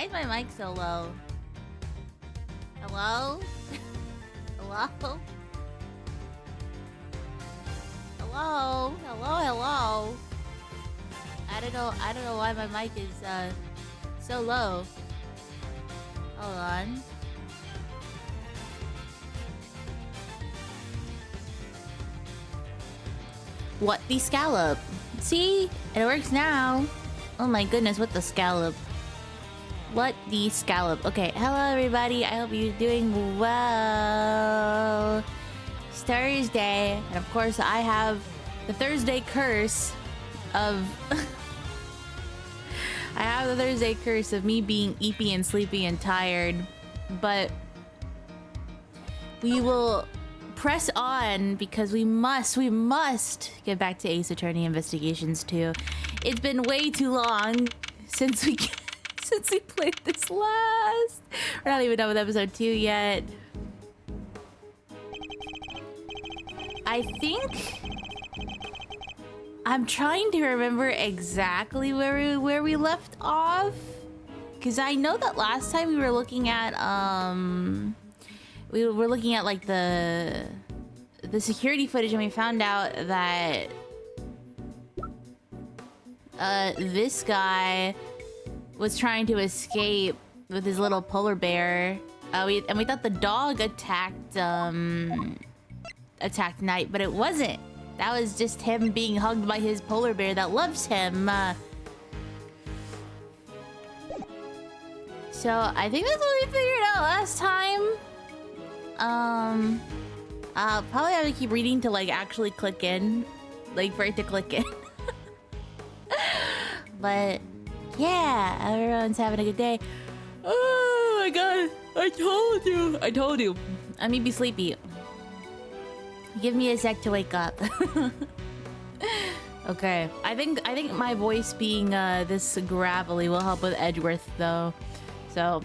Why is my mic so low? Hello? Hello? Hello? Hello? I don't know why my mic is so low. Hold on. What the scallop? See? It works now. Oh my goodness, what the scallop? What the scallop? Okay, hello everybody. I hope you're doing well. It's Thursday, and of course I have the Thursday curse of I have the Thursday curse of me being eepy and sleepy and tired, but we will press on because we must get back to Ace Attorney Investigations 2. It's been way too long since we played this last. We're not even done with episode 2 yet. I think I'm trying to remember exactly where we left off, because I know that last time we were looking at like the security footage, and we found out that this guy was trying to escape with his little polar bear. We thought the dog attacked Knight, but it wasn't. That was just him being hugged by his polar bear that loves him. So I think that's what we figured out last time. I'll probably have to keep reading to like actually click in, like for it to click in. But yeah, everyone's having a good day. Oh my god, I told you. I may be sleepy. Give me a sec to wake up. Okay, I think my voice being this gravelly will help with Edgeworth though. So,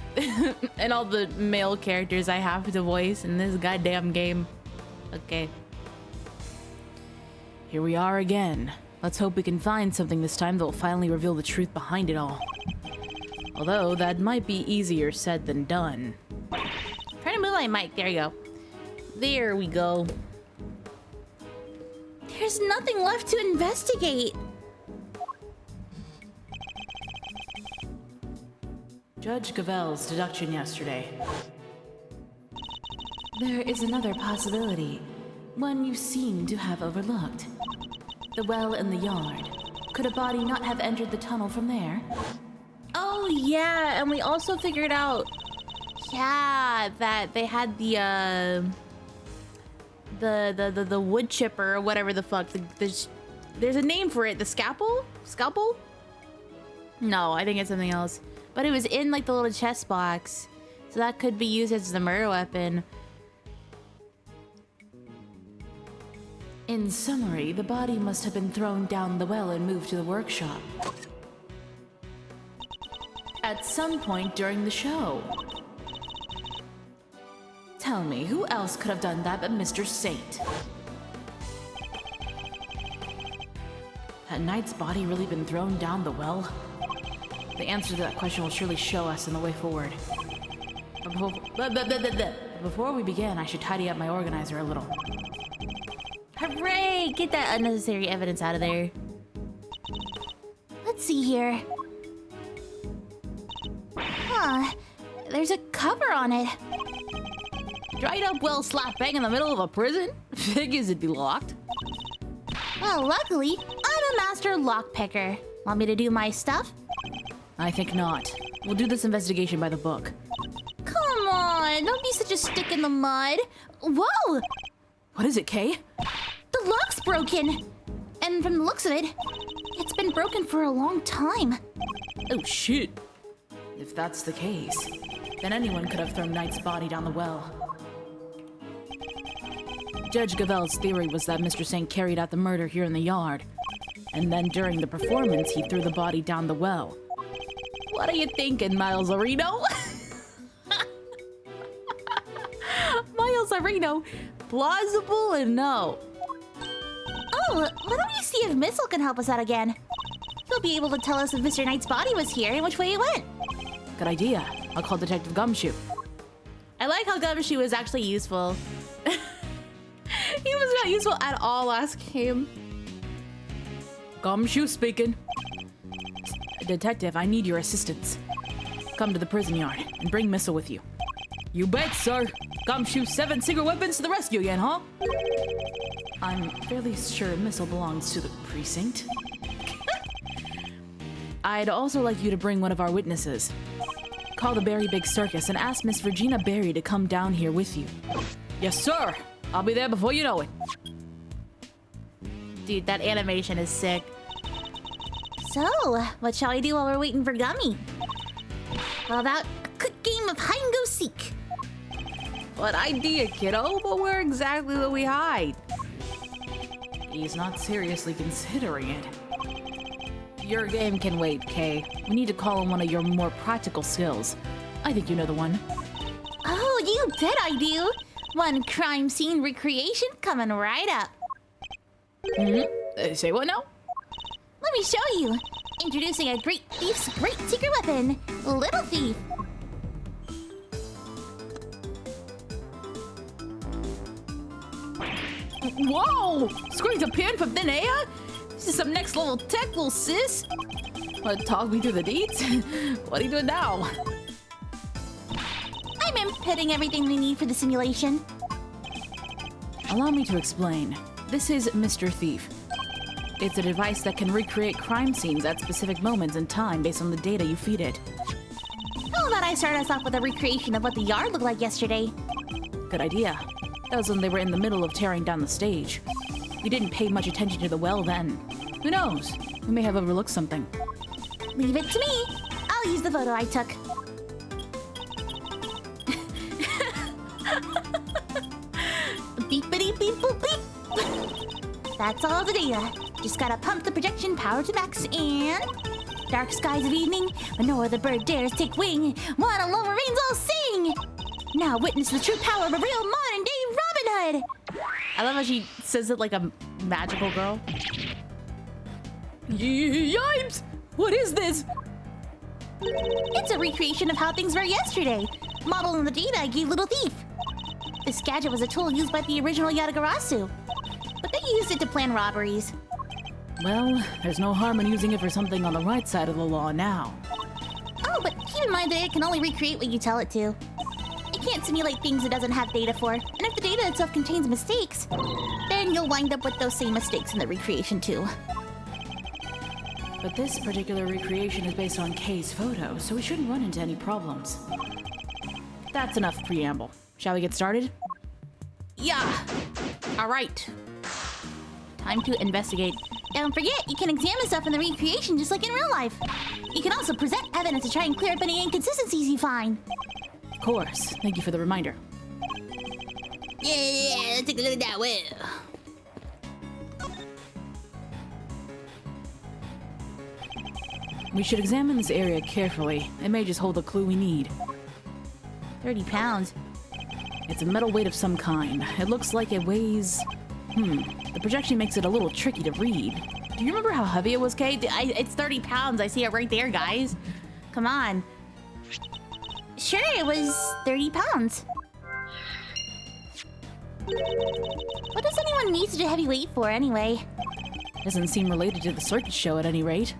and all the male characters I have to voice in this goddamn game. Okay. Here we are again. Let's hope we can find something this time that will finally reveal the truth behind it all. Although, that might be easier said than done. Try to move my mic. There you go. There we go. There's nothing left to investigate. Judge Gavel's deduction yesterday. There is another possibility, one you seem to have overlooked. The well in the yard. Could a body not have entered the tunnel from there? Oh yeah, and we also figured out, yeah, that they had the wood chipper or whatever the fuck. There's a name for it. The scalpel? Scalpel? No, I think it's something else. But it was in like the little chest box, so that could be used as the murder weapon. In summary, the body must have been thrown down the well and moved to the workshop. At some point during the show. Tell me, who else could have done that but Mr. Saint? Had Knight's body really been thrown down the well? The answer to that question will surely show us in the way forward. But before we begin, I should tidy up my organizer a little. Hooray! Get that unnecessary evidence out of there. Let's see here. Huh. There's a cover on it. Dried up well slap bang in the middle of a prison? Figures it'd be locked. Well, luckily, I'm a master lockpicker. Want me to do my stuff? I think not. We'll do this investigation by the book. Come on, don't be such a stick in the mud. Whoa! What is it, Kay? The lock's broken. And from the looks of it, it's been broken for a long time. Oh shit. If that's the case, then anyone could have thrown Knight's body down the well. Judge Gavel's theory was that Mr. Saint carried out the murder here in the yard. And then during the performance, he threw the body down the well. What are you thinking, Miles Areno? Miles Areno, plausible and no. Oh, why don't you see if Missile can help us out again? He'll be able to tell us if Mr. Knight's body was here and which way it went. Good idea. I'll call Detective Gumshoe. I like how Gumshoe was actually useful. He was not useful at all last game. Gumshoe speaking. Detective, I need your assistance. Come to the prison yard and bring Missile with you. You bet, sir. Gumshoe's 7 secret weapons to the rescue again, huh? I'm fairly sure Missile belongs to the precinct. I'd also like you to bring one of our witnesses. Call the Berry Big Circus and ask Miss Regina Berry to come down here with you. Yes, sir. I'll be there before you know it. Dude, that animation is sick. So, what shall we do while we're waiting for Gummy? How about a quick game of hide and go seek? What idea, kiddo? But where exactly will we hide? He's not seriously considering it. Your game can wait, Kay. We need to call on one of your more practical skills. I think you know the one. Oh, you bet I do. One crime scene recreation coming right up. Say what now? Let me show you. Introducing a great thief's great secret weapon, Little Thief. Whoa! Squirting a pin from thin air? This is some next level tech, little sis. Want to talk me through the deeds? What are you doing now? I'm inputting everything we need for the simulation. Allow me to explain. This is Mr. Thief. It's a device that can recreate crime scenes at specific moments in time based on the data you feed it. How about I start us off with a recreation of what the yard looked like yesterday? Good idea. That was when they were in the middle of tearing down the stage. We didn't pay much attention to the well then. Who knows? We may have overlooked something. Leave it to me. I'll use the photo I took. Beepity beep boop beep. That's all the data. Just gotta pump the projection power to max and... Dark skies of evening, when no other bird dares take wing. One alone remains all sing. Now witness the true power of a real modern day Robin Hood. I love how she says it like a magical girl. Yipes! What is this? It's a recreation of how things were yesterday. Modeling the data I gave Little Thief. This gadget was a tool used by the original Yatagarasu, but they used it to plan robberies. Well, there's no harm in using it for something on the right side of the law now. Oh, but keep in mind that it can only recreate what you tell it to. It can't simulate things it doesn't have data for, and if the data itself contains mistakes, then you'll wind up with those same mistakes in the recreation too. But this particular recreation is based on Kay's photo, so we shouldn't run into any problems. That's enough preamble. Shall we get started? Yeah. All right. Time to investigate. Don't forget, you can examine stuff in the recreation just like in real life. You can also present evidence to try and clear up any inconsistencies you find. Of course. Thank you for the reminder. Yeah, let's take a look at that well. We should examine this area carefully. It may just hold the clue we need. 30 pounds. It's a metal weight of some kind. It looks like it weighs... The projection makes it a little tricky to read. Do you remember how heavy it was, Kate? It's 30 pounds. I see it right there, guys. Come on. Sure, it was 30 pounds. What does anyone need such a heavy weight for, anyway? Doesn't seem related to the circus show at any rate.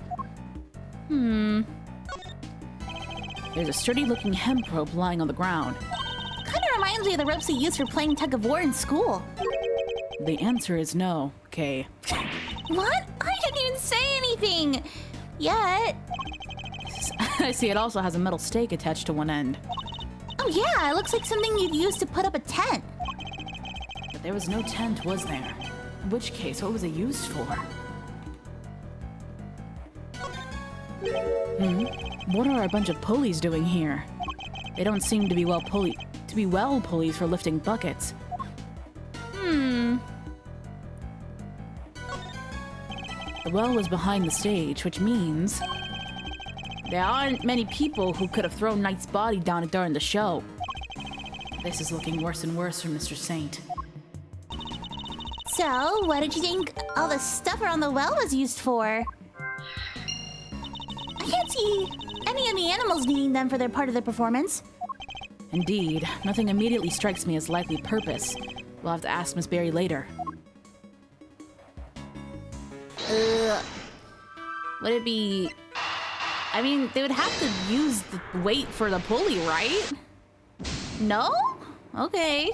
There's a sturdy-looking hemp rope lying on the ground. Kinda reminds me of the ropes they used for playing tug of war in school. The answer is no, Kay. What? I didn't even say anything! Yet. I see it also has a metal stake attached to one end. Oh yeah, it looks like something you'd use to put up a tent. But there was no tent, was there? In which case, what was it used for? What are a bunch of pulleys doing here? They don't seem to be pulleys for lifting buckets. The well was behind the stage, which means there aren't many people who could have thrown Knight's body down during the show. This is looking worse and worse for Mr. Saint. So, what did you think all the stuff around the well was used for? I can't see any many animals needing them for their part of the performance. Indeed, nothing immediately strikes me as likely purpose. We'll have to ask Miss Berry later. Would it be... I mean, they would have to use the weight for the pulley, right? No? Okay.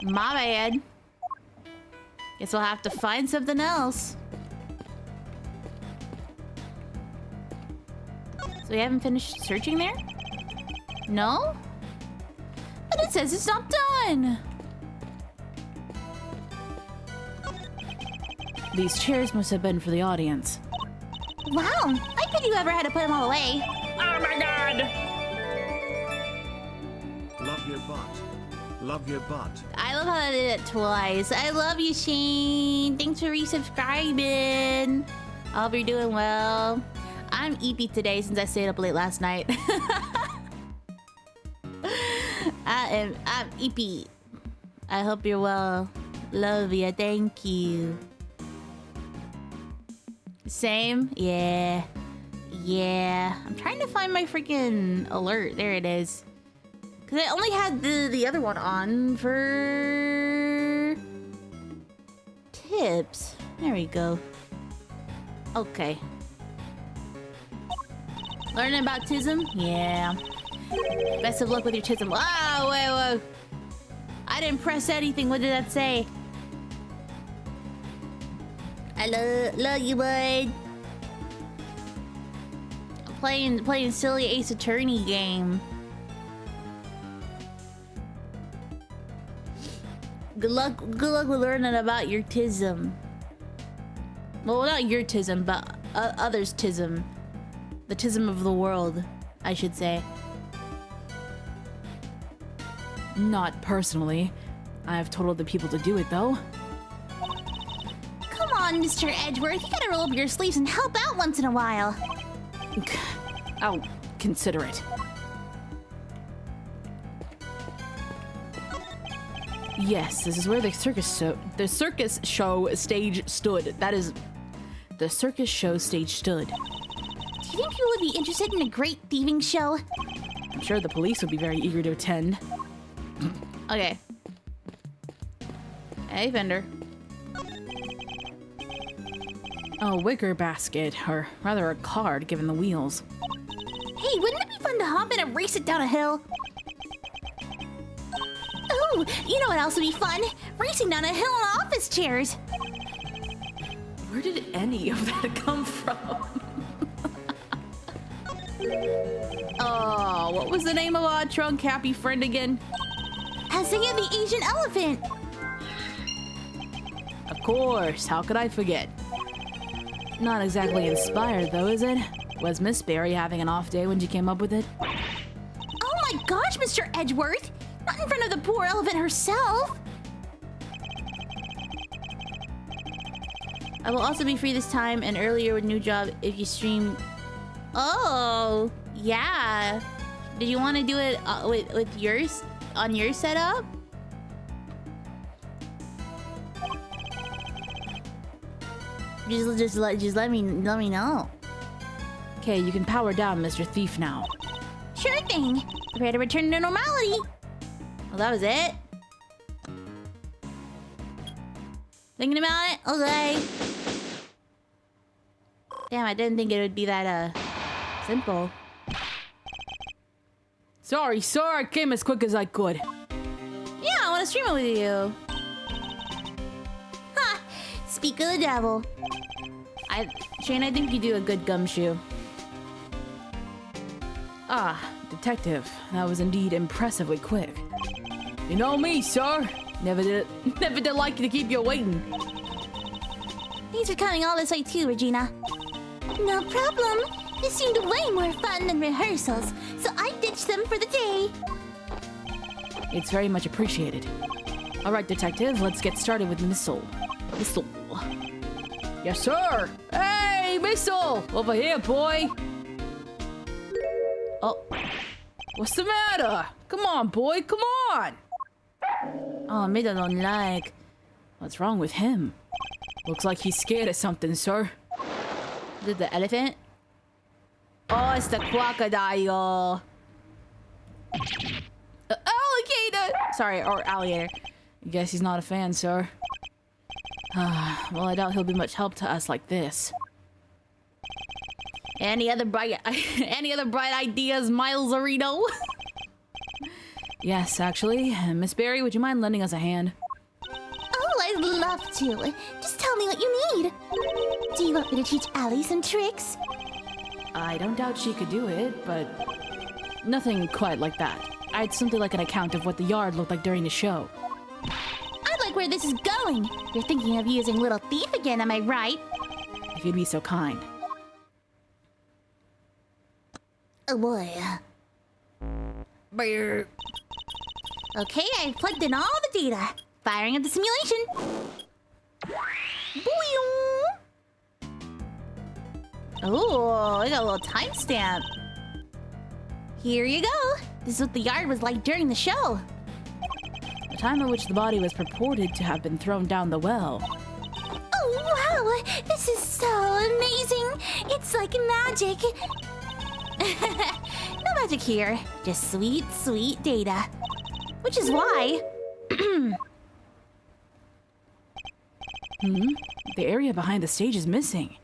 My bad. Guess we'll have to find something else. So we haven't finished searching there? No? But it says it's not done. These chairs must have been for the audience. Wow, I bet you ever had to put them all away. Oh my god! Love your butt. Love your butt. I love how I did it twice. I love you, Shane. Thanks for resubscribing. I hope you're doing well. I'm eepy today since I stayed up late last night. I'm eepy. I hope you're well. Love ya. Thank you. Same? Yeah. Yeah. I'm trying to find my freaking alert. There it is. Because I only had the other one on for... tips. There we go. Okay. Learning about TISM? Yeah. Best of luck with your TISM. Wow, wait. I didn't press anything. What did that say? I love you, bud. I'm playing silly Ace Attorney game. Good luck with learning about your TISM. Well, not your TISM, but others' TISM. The TISM of the world, I should say. Not personally. I've told the people to do it, though. Come on, Mr. Edgeworth. You gotta roll up your sleeves and help out once in a while. I'll consider it. Yes, this is where the circus show stage stood. That is, the circus show stage stood. Do you think you would be interested in a great thieving show? I'm sure the police would be very eager to attend. Okay. Hey, vendor. A wicker basket, or rather a card given the wheels. Hey, wouldn't it be fun to hop in and race it down a hill? Oh, you know what else would be fun? Racing down a hill on office chairs. Where did any of that come from? Oh, what was the name of our trunk happy friend again? Isaiah the Asian elephant. Of course, how could I forget? Not exactly inspired though, is it? Was Miss Berry having an off day when she came up with it? Oh my gosh, Mr. Edgeworth! Not in front of the poor elephant herself! I will also be free this time and earlier with new job if you stream... Oh, yeah. Did you want to do it with yours, on your setup? Just let me know. Okay, you can power down, Mr. Thief, now. Sure thing. Prepare to return to normality. Well, that was it. Thinking about it? Okay. Damn, I didn't think it would be that, simple. Sorry, sir, I came as quick as I could. Yeah, I want to stream it with you. Ha! Speak of the devil. Shane, I think you do a good gumshoe. Ah, detective. That was indeed impressively quick. You know me, sir. Never did like to keep you waiting. Thanks for coming all this way too, Regina. No problem. This seemed way more fun than rehearsals, so I ditched them for the day. It's very much appreciated. All right, detective, let's get started with Missile. Missile. Yes, sir. Hey, Missile! Over here, boy. Oh, what's the matter? Come on, boy, come on. Oh, me don't like. What's wrong with him? Looks like he's scared of something, sir. Did the elephant? Oh, it's the crocodile. Alligator! Sorry, or alligator. Guess he's not a fan, sir. Well, I doubt he'll be much help to us like this. Any other bright ideas, Miles Arito? Yes, actually. Miss Berry, would you mind lending us a hand? Oh, I'd love to. Just tell me what you need. Do you want me to teach Allie some tricks? I don't doubt she could do it, but nothing quite like that. I'd simply like an account of what the yard looked like during the show. I like where this is going. You're thinking of using Little Thief again, am I right? If you'd be so kind. Oh boy. Brr. Okay, I've plugged in all the data. Firing up the simulation. Boing! Oh, I got a little timestamp. Here you go. This is what the yard was like during the show. The time at which the body was purported to have been thrown down the well. Oh wow, this is so amazing. It's like magic. No magic here, just sweet, sweet data. Which is why... The area behind the stage is missing.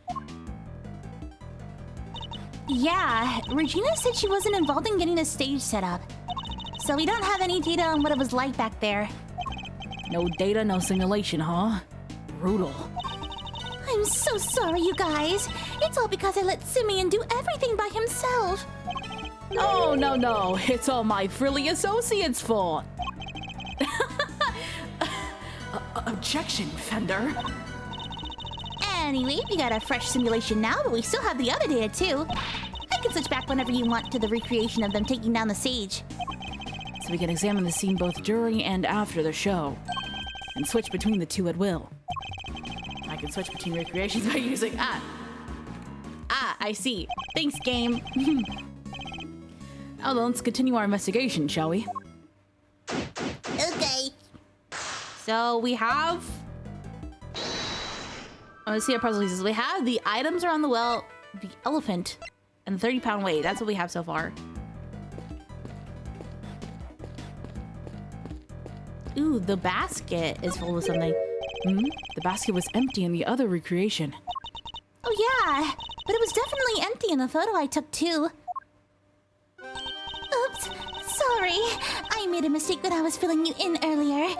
Yeah, Regina said she wasn't involved in getting the stage set up. So we don't have any data on what it was like back there. No data, no simulation, huh? Brutal. I'm so sorry, you guys. It's all because I let Simeon do everything by himself. Oh, no. It's all my frilly associates' fault. Objection, Fender. Anyway, we got a fresh simulation now, but we still have the other data too. I can switch back whenever you want to the recreation of them taking down the stage. So we can examine the scene both during and after the show. And switch between the two at will. I can switch between recreations by using... I see. Thanks, game. Now then, let's continue our investigation, shall we? Okay. So we have... Let's see our puzzle pieces. We have the items around the well, the elephant, and the 30-pound weight. That's what we have so far. Ooh, the basket is full of something. The basket was empty in the other recreation. Oh yeah, but it was definitely empty in the photo I took too. Oops, sorry. I made a mistake when I was filling you in earlier.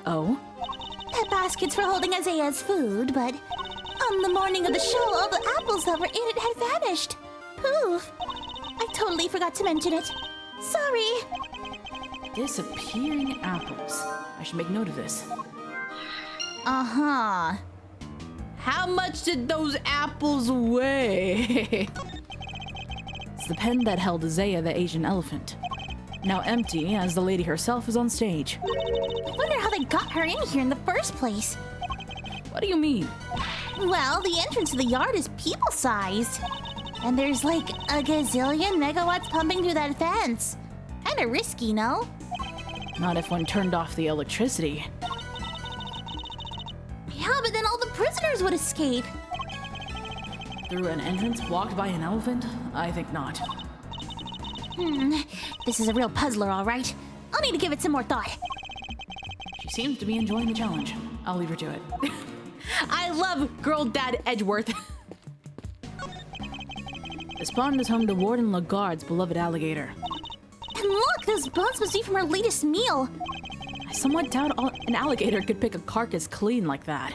Oh? That basket's for holding Isaiah's food, but on the morning of the show, all the apples that were in it had vanished. Poof. I totally forgot to mention it. Sorry. Disappearing apples. I should make note of this. Uh-huh. How much did those apples weigh? It's the pen that held Isaiah the Asian elephant. Now empty, as the lady herself is on stage. I wonder how they got her in here in the first place. What do you mean? Well, the entrance to the yard is people-sized. And there's like a gazillion megawatts pumping through that fence. Kinda risky, no? Not if one turned off the electricity. Yeah, but then all the prisoners would escape. Through an entrance blocked by an elephant? I think not. This is a real puzzler, all right. I'll need to give it some more thought. She seems to be enjoying the challenge. I'll leave her to it. I love Girl Dad Edgeworth. This pond is home to Warden Lagarde's beloved alligator. And look, those bones must be from her latest meal. I somewhat doubt an alligator could pick a carcass clean like that.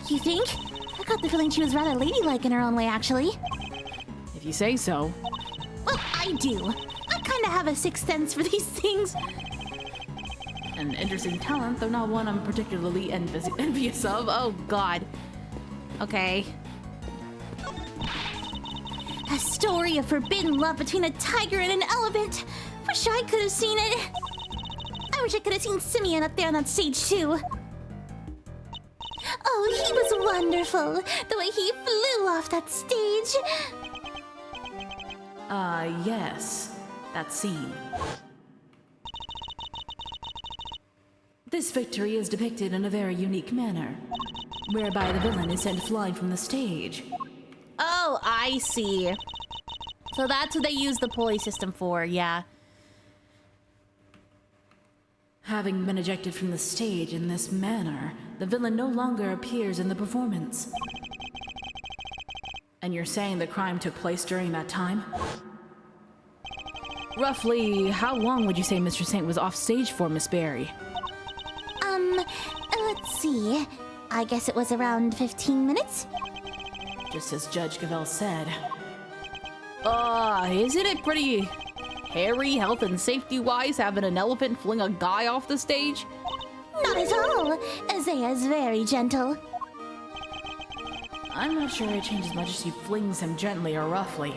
You think? I got the feeling she was rather ladylike in her own way, actually. If you say so. Well, I do. I kinda have a sixth sense for these things. An interesting talent, though not one I'm particularly envious of. Oh, God. Okay. A story of forbidden love between a tiger and an elephant. Wish I could have seen it. I wish I could have seen Simeon up there on that stage, too. Oh, he was wonderful. The way he flew off that stage. Yes. That scene. This victory is depicted in a very unique manner, whereby the villain is sent flying from the stage. Oh, I see. So that's what they use the pulley system for, yeah. Having been ejected from the stage in this manner, the villain no longer appears in the performance. And you're saying the crime took place during that time? Roughly, how long would you say Mr. Saint was off stage for, Miss Berry? Let's see. I guess it was around 15 minutes? Just as Judge Cavell said. Isn't it pretty hairy, health and safety-wise, having an elephant fling a guy off the stage? Not at all. Isaiah's very gentle. I'm not sure I changed as much as she flings him gently or roughly.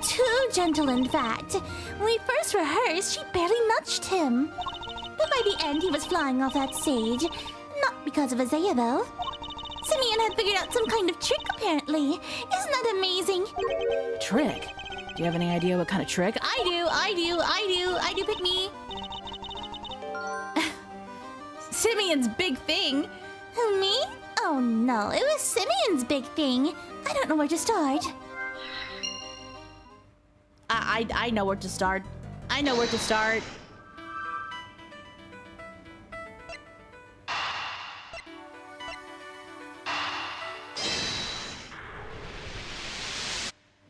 Too gentle, in fact. When we first rehearsed, she barely nudged him. But by the end, he was flying off that stage. Not because of Isaiah, though. Simeon had figured out some kind of trick, apparently. Isn't that amazing? Trick? Do you have any idea what kind of trick? I do, pick me. Simeon's big thing. Who, me? Oh no, it was Simeon's big thing. I don't know where to start. I know where to start. I know where to start.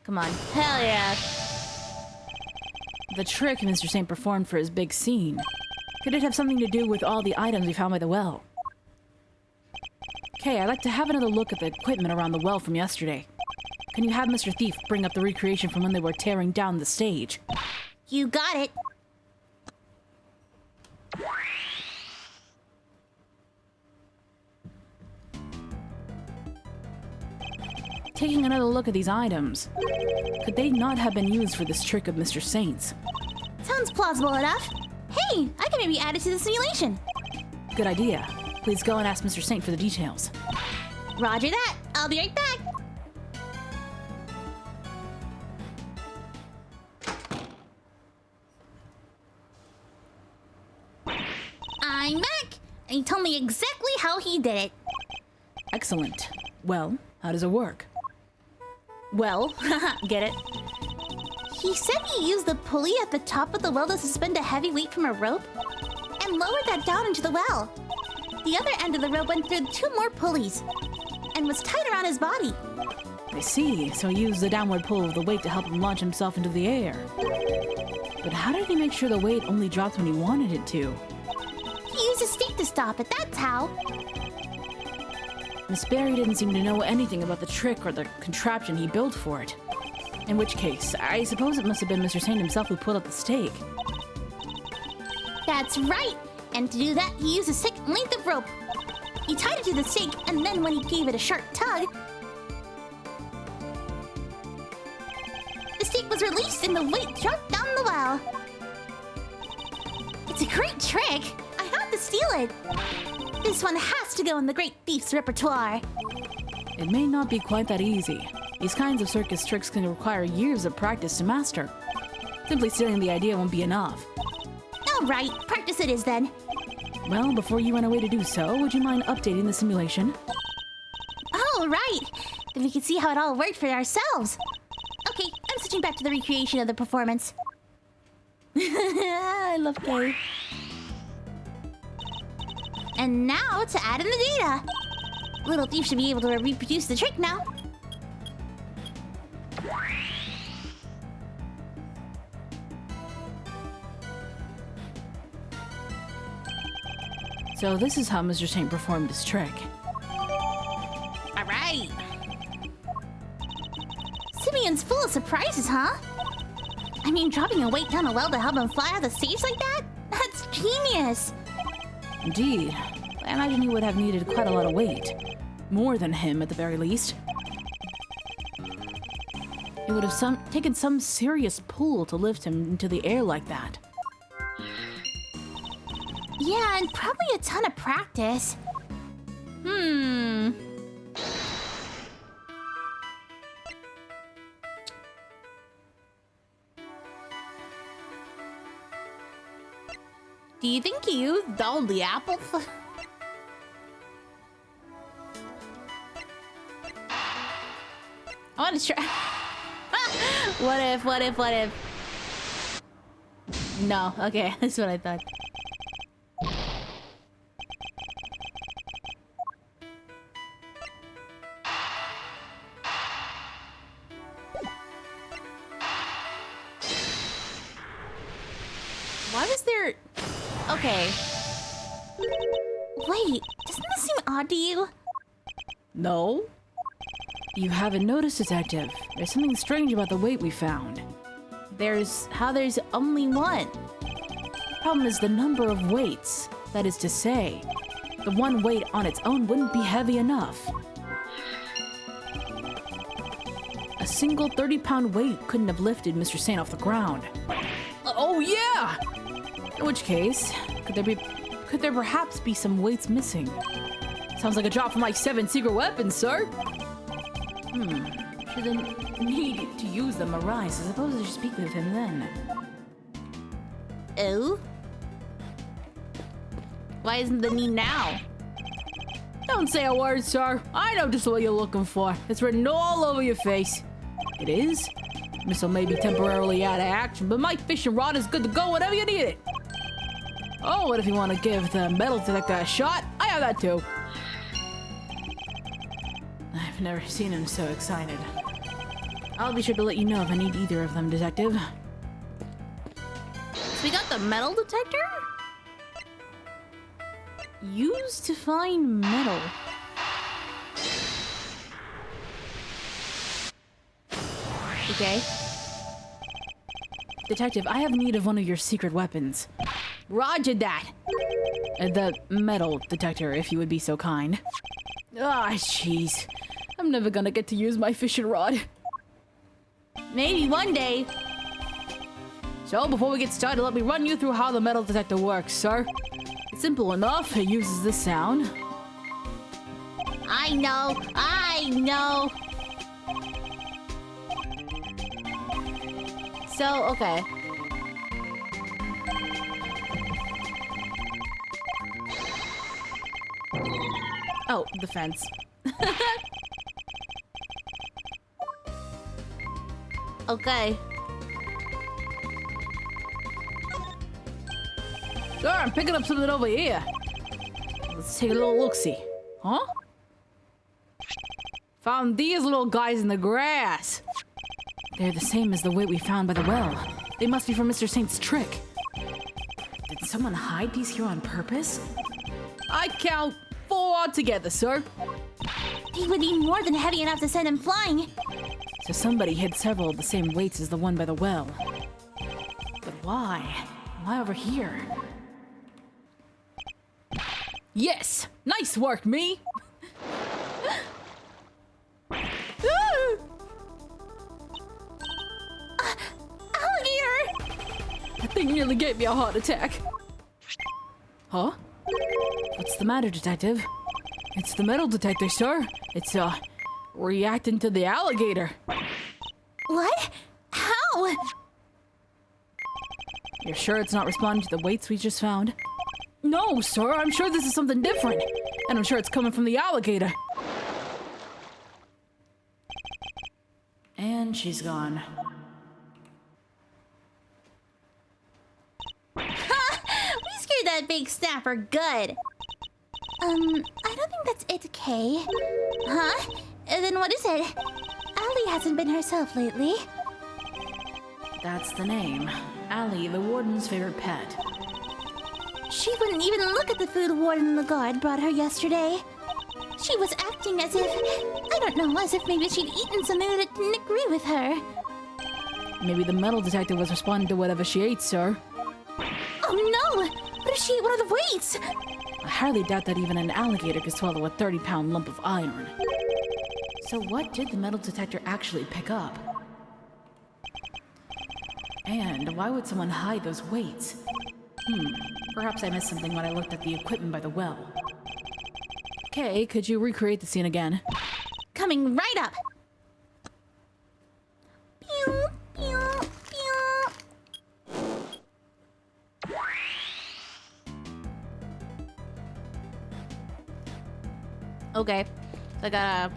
Come on. Hell yeah. The trick Mr. Saint performed for his big scene. Could it have something to do with all the items we found by the well? Okay, I'd like to have another look at the equipment around the well from yesterday. Can you have Mr. Thief bring up the recreation from when they were tearing down the stage? You got it. Taking another look at these items, could they not have been used for this trick of Mr. Saint's? Sounds plausible enough. Hey, I can maybe add it to the simulation. Good idea. Please go and ask Mr. Saint for the details. Roger that. I'll be right back. I'm back. And he told me exactly how he did it. Excellent. Well, how does it work? Well, get it? He said he used the pulley at the top of the well to suspend a heavy weight from a rope and lowered that down into the well. The other end of the rope went through 2 more pulleys and was tied around his body. I see, so he used the downward pull of the weight to help him launch himself into the air. But how did he make sure the weight only dropped when he wanted it to? He used a stake to stop it, that's how. Miss Berry didn't seem to know anything about the trick or the contraption he built for it. In which case, I suppose it must have been Mr. Saint himself who pulled up the stake. That's right! And to do that, he used a second length of rope. He tied it to the stake, and then when he gave it a sharp tug, the stake was released and the weight dropped down the well. It's a great trick! I have to steal it! This one has to go in the Great Thief's repertoire. It may not be quite that easy. These kinds of circus tricks can require years of practice to master. Simply stealing the idea won't be enough. Alright, practice it is then. Well, before you run away to do so, would you mind updating the simulation? Alright! Then we can see how it all worked for ourselves. Okay, I'm switching back to the recreation of the performance. I love Kay. And now to add in the data. Little Thief should be able to reproduce the trick now. So this is how Mr. Saint performed his trick. Alright. Simeon's full of surprises, huh? I mean, dropping a weight down a well to help him fly off the stage like that? That's genius! Indeed. I imagine he would have needed quite a lot of weight. More than him, at the very least. It would have taken some serious pull to lift him into the air like that. Yeah, and probably a ton of practice. Do you think he used all the apples? I want to try. What if? What if? What if? No. Okay, that's what I thought. Why was there... Okay. Wait, doesn't this seem odd to you? No? You haven't noticed, Detective. There's something strange about the weight we found. There's only one. Problem is the number of weights. That is to say, the one weight on its own wouldn't be heavy enough. A single 30-pound weight couldn't have lifted Mr. Saint off the ground. Oh yeah! In which case, could there perhaps be some weights missing? Sounds like a job for my 7 secret weapons, sir. Should the need to use them arise? I suppose I should speak with him then. Oh? Why isn't the need now? Don't say a word, sir. I know just what you're looking for. It's written all over your face. It is? Missile may be temporarily out of action, but my fishing rod is good to go whenever you need it. Oh, what if you want to give the metal detector a shot? I have that too. I've never seen him so excited. I'll be sure to let you know if I need either of them, Detective. So we got the metal detector? Used to find metal. Okay. Detective, I have need of one of your secret weapons. Roger that. The metal detector, if you would be so kind. Ah, jeez. I'm never gonna get to use my fishing rod. Maybe one day. So, before we get started, let me run you through how the metal detector works, sir. It's simple enough. It uses this sound. I know. So, okay. Oh, the fence. Okay. Sir, I'm picking up something over here. Let's take a little look-see. Huh? Found these little guys in the grass. They're the same as the weight we found by the well. They must be from Mr. Saint's trick. Did someone hide these here on purpose? I count 4 altogether, sir. They would be more than heavy enough to send him flying. So somebody hid several of the same weights as the one by the well. But why? Why over here? Yes! Nice work, me! Alligator! That thing nearly gave me a heart attack. Huh? What's the matter, Detective? It's the metal detector, sir. It's, reacting to the alligator. What? How? You're sure it's not responding to the weights we just found? No, sir, I'm sure this is something different. And I'm sure it's coming from the alligator. And she's gone. We scared that big snapper good. I don't think that's it, Kay. Huh? Then what is it? Allie hasn't been herself lately. That's the name. Allie, the warden's favorite pet. She wouldn't even look at the food warden the guard brought her yesterday. She was acting as if, I don't know, as if maybe she'd eaten something that didn't agree with her. Maybe the metal detector was responding to whatever she ate, sir. Oh no! What if she ate one of the weights? I hardly doubt that even an alligator could swallow a 30-pound lump of iron. So what did the metal detector actually pick up? And why would someone hide those weights? Perhaps I missed something when I looked at the equipment by the well. Okay, could you recreate the scene again? Coming right up. Pew, pew, pew. Okay. So I gotta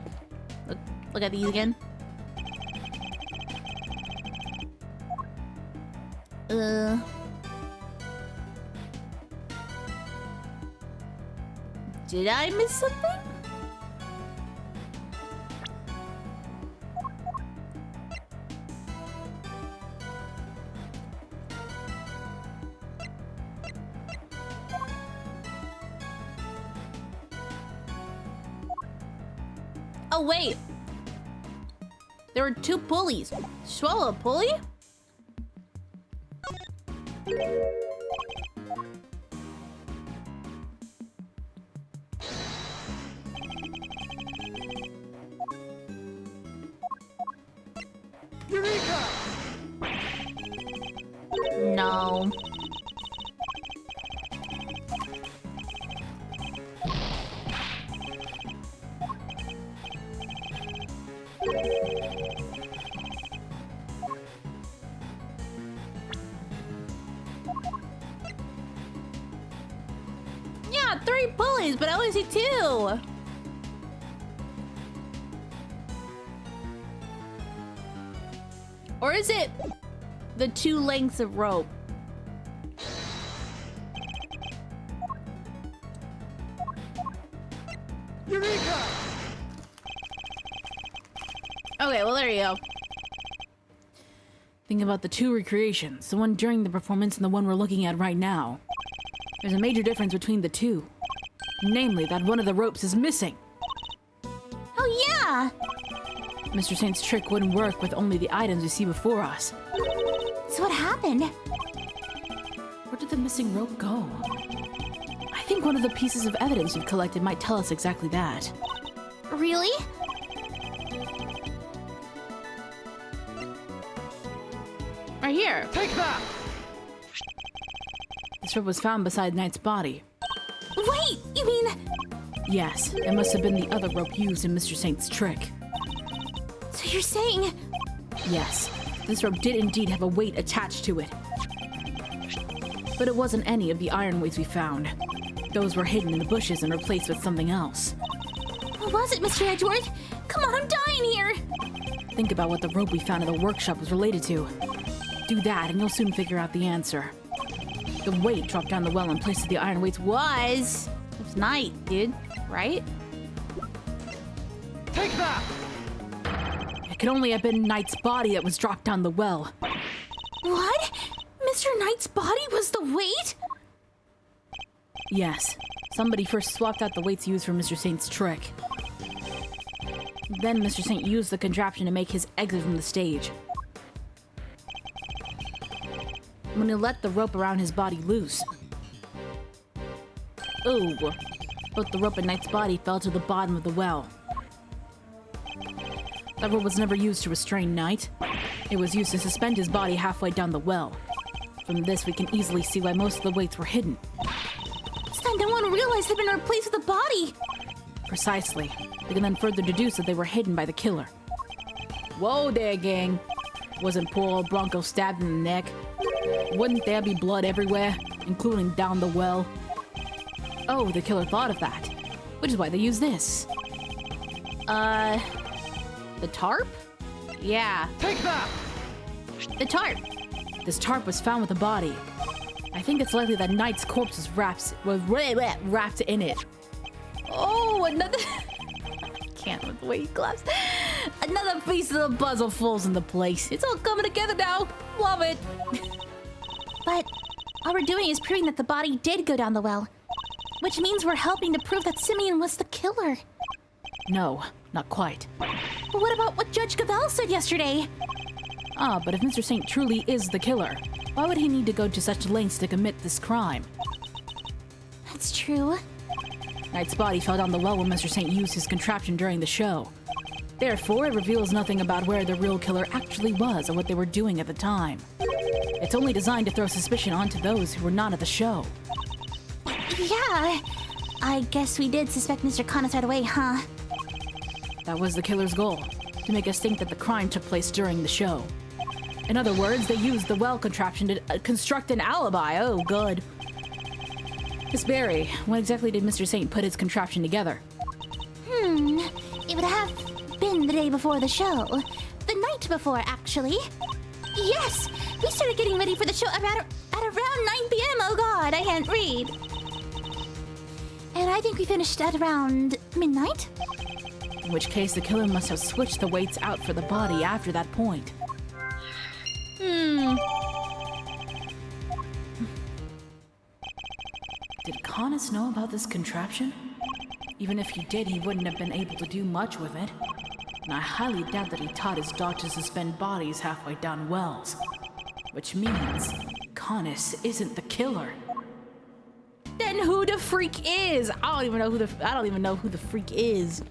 look at these again. Did I miss something? Oh, wait. There were 2 pulleys. Swallow a pulley? No. Yeah, 3 pulleys, but I only see 2. Or is it the 2 lengths of rope? Eureka! Okay, well, there you go. Think about the 2 recreations, the one during the performance and the one we're looking at right now. There's a major difference between the 2. Namely, that one of the ropes is missing. Oh, yeah! Mr. Saint's trick wouldn't work with only the items we see before us. So what happened? Where did the missing rope go? I think one of the pieces of evidence we've collected might tell us exactly that. Really? Right here. Take that! This rope was found beside Knight's body. Wait, you mean... Yes, it must have been the other rope used in Mr. Saint's trick. So you're saying... Yes, this rope did indeed have a weight attached to it. But it wasn't any of the iron weights we found. Those were hidden in the bushes and replaced with something else. What was it, Mr. Edgeworth? Come on, I'm dying here! Think about what the rope we found in the workshop was related to. Do that and you'll soon figure out the answer. The weight dropped down the well in place of the iron weights Was. It's night, dude. Right? Take that! It could only have been Knight's body that was dropped down the well. What? Mr. Knight's body was the weight? Yes, somebody first swapped out the weights used for Mr. Saint's trick. Then Mr. Saint used the contraption to make his exit from the stage. When he let the rope around his body loose. Ooh, both the rope and Knight's body fell to the bottom of the well. That rope was never used to restrain Knight. It was used to suspend his body halfway down the well. From this, we can easily see why most of the weights were hidden. So no one realized they'd been replaced with a body. Precisely. We can then further deduce that they were hidden by the killer. Whoa there, gang. Wasn't poor old Bronco stabbed in the neck? Wouldn't there be blood everywhere, including down the well? Oh, the killer thought of that. Which is why they used this. The tarp? Yeah. Take that! The tarp. This tarp was found with the body. I think it's likely that Knight's corpse was wrapped in it. Oh, another... I can't with the way he claps. Another piece of the puzzle falls into place. It's all coming together now. Love it. But all we're doing is proving that the body did go down the well. Which means we're helping to prove that Simeon was the killer. No, not quite. But what about what Judge Gavelle said yesterday? Ah, but if Mr. Saint truly is the killer, why would he need to go to such lengths to commit this crime? That's true. Knight's body fell down the well when Mr. Saint used his contraption during the show. Therefore, it reveals nothing about where the real killer actually was or what they were doing at the time. It's only designed to throw suspicion onto those who were not at the show. Yeah. I guess we did suspect Mr. Khan's right away, huh? That was the killer's goal, to make us think that the crime took place during the show. In other words, they used the well contraption to construct an alibi. Oh, good. Miss Barry, when exactly did Mr. Saint put his contraption together? It would have been the day before the show. The night before, actually. Yes! We started getting ready for the show at around 9 p.m. Oh god, I can't read. And I think we finished at around midnight? In which case, the killer must have switched the weights out for the body after that point. Did Connus know about this contraption? Even if he did, he wouldn't have been able to do much with it. And I highly doubt that he taught his dog to suspend bodies halfway down wells. Which means Connus isn't the killer. Then who the freak is? I don't even know who the freak is.